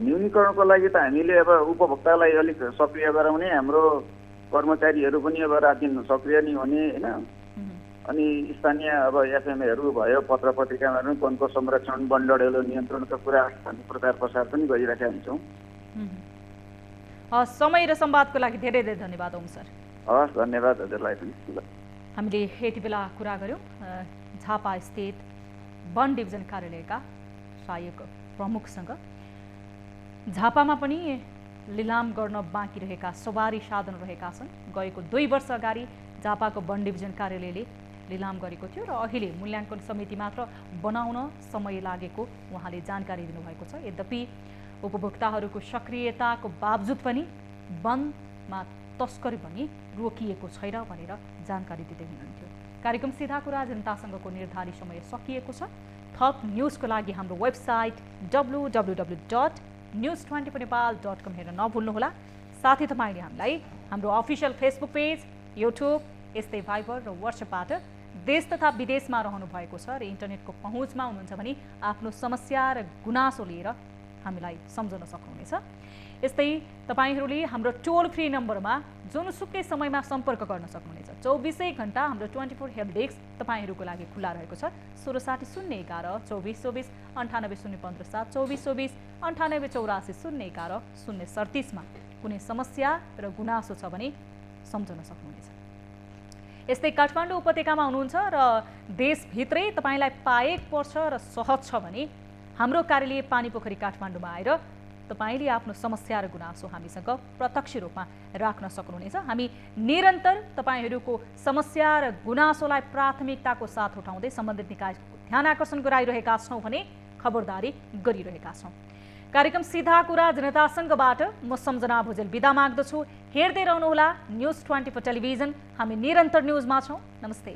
न्यूनीकरणको लागि त हामीले अब उपभोक्तालाई अलिक सक्रिय गराउने, हाम्रो कर्मचारीहरू पनि अब रात दिन सक्रिय नै हुने होइन। अनि स्थानीय अब एफएमएहरू भयो, पत्र पत्रिकामा पनि वनको संरक्षण, वन डढेलो नियन्त्रणका कुरा हामी प्रचार प्रसार पनि गरिरहेका हुन्छौँ। समय र संवादको लागि धेरै धेरै धन्यवाद ओम सर। हस्, धन्यवाद हजुरलाई पनि। हामीले यति बेला कुरा गऱ्यौँ झापा स्थित वन डिभिजन कार्यालयका सहायक प्रमुखसँग। झापामा पनि लिलाम गर्न बाँकी रहेका सवारी साधन रहेका छन्। गएको 2 वर्ष अगाडि झापाको वन डिभिजन कार्यालयले लिलाम गरेको थियो र अहिले मूल्याङ्कन समिति मात्र बनाउन समय लागेको उहाँले जानकारी दिनुभएको छ। यद्यपि उपभोक्ताहरूको सक्रियताको बावजुद पनि वनमा तस्करी पनि रोकिएको छैन भनेर जानकारी दिँदै हुनुहुन्थ्यो। कार्यक्रम सीधा कुरा जनतासँगको निर्धारित समय सकिएको छ। थप न्युजको लागि हाम्रो वेबसाइट www.news24nepal.com हेर्न नभुल्नुहोला। साथै तपाईँले हामीलाई हाम्रो अफिसियल फेसबुक पेज, युट्युब, यस्तै भाइबर र व्हाट्सएपबाट देश तथा विदेशमा रहनु भएको छ र इन्टरनेटको पहुँचमा हुनुहुन्छ भने आफ्नो समस्या र गुनासो लिएर हामीलाई सम्झन सक्नुहुनेछ। यस्तै तपाईँहरूले हाम्रो टोल फ्री नम्बरमा जुनसुकै समयमा सम्पर्क गर्न सक्नुहुनेछ। 24 घण्टा हाम्रो 24 हेल्प डेस्क तपाईँहरूको लागि खुल्ला रहेको छ। 1660 011 24 24 98 015 7 24 24 98 84 011 037 मा कुनै समस्या र गुनासो छ भने सम्झन सक्नुहुनेछ। यस्तै काठमाडौँ उपत्यकामा हुनुहुन्छ र देशभित्रै तपाईँलाई पाएक पर्छ र सहज छ भने हाम्रो कार्यालय पानीपोखरी काठमाडौँमा आएर तपाईँले आफ्नो समस्या र गुनासो हामीसँग प्रत्यक्ष रूपमा राख्न सक्नुहुनेछ। हामी निरन्तर तपाईँहरूको समस्या र गुनासोलाई प्राथमिकताको साथ उठाउँदै सम्बन्धित निकायको ध्यान आकर्षण गराइरहेका छौँ भने खबरदारी गरिरहेका छौँ। कार्यक्रम सीधा कुरा जनतासँगबाट म सम्झना भुजेल बिदा माग्दछु। हेर्दै रहनुहोला न्युज 24 टेलिभिजन। हामी निरन्तर न्युजमा छौँ। नमस्ते।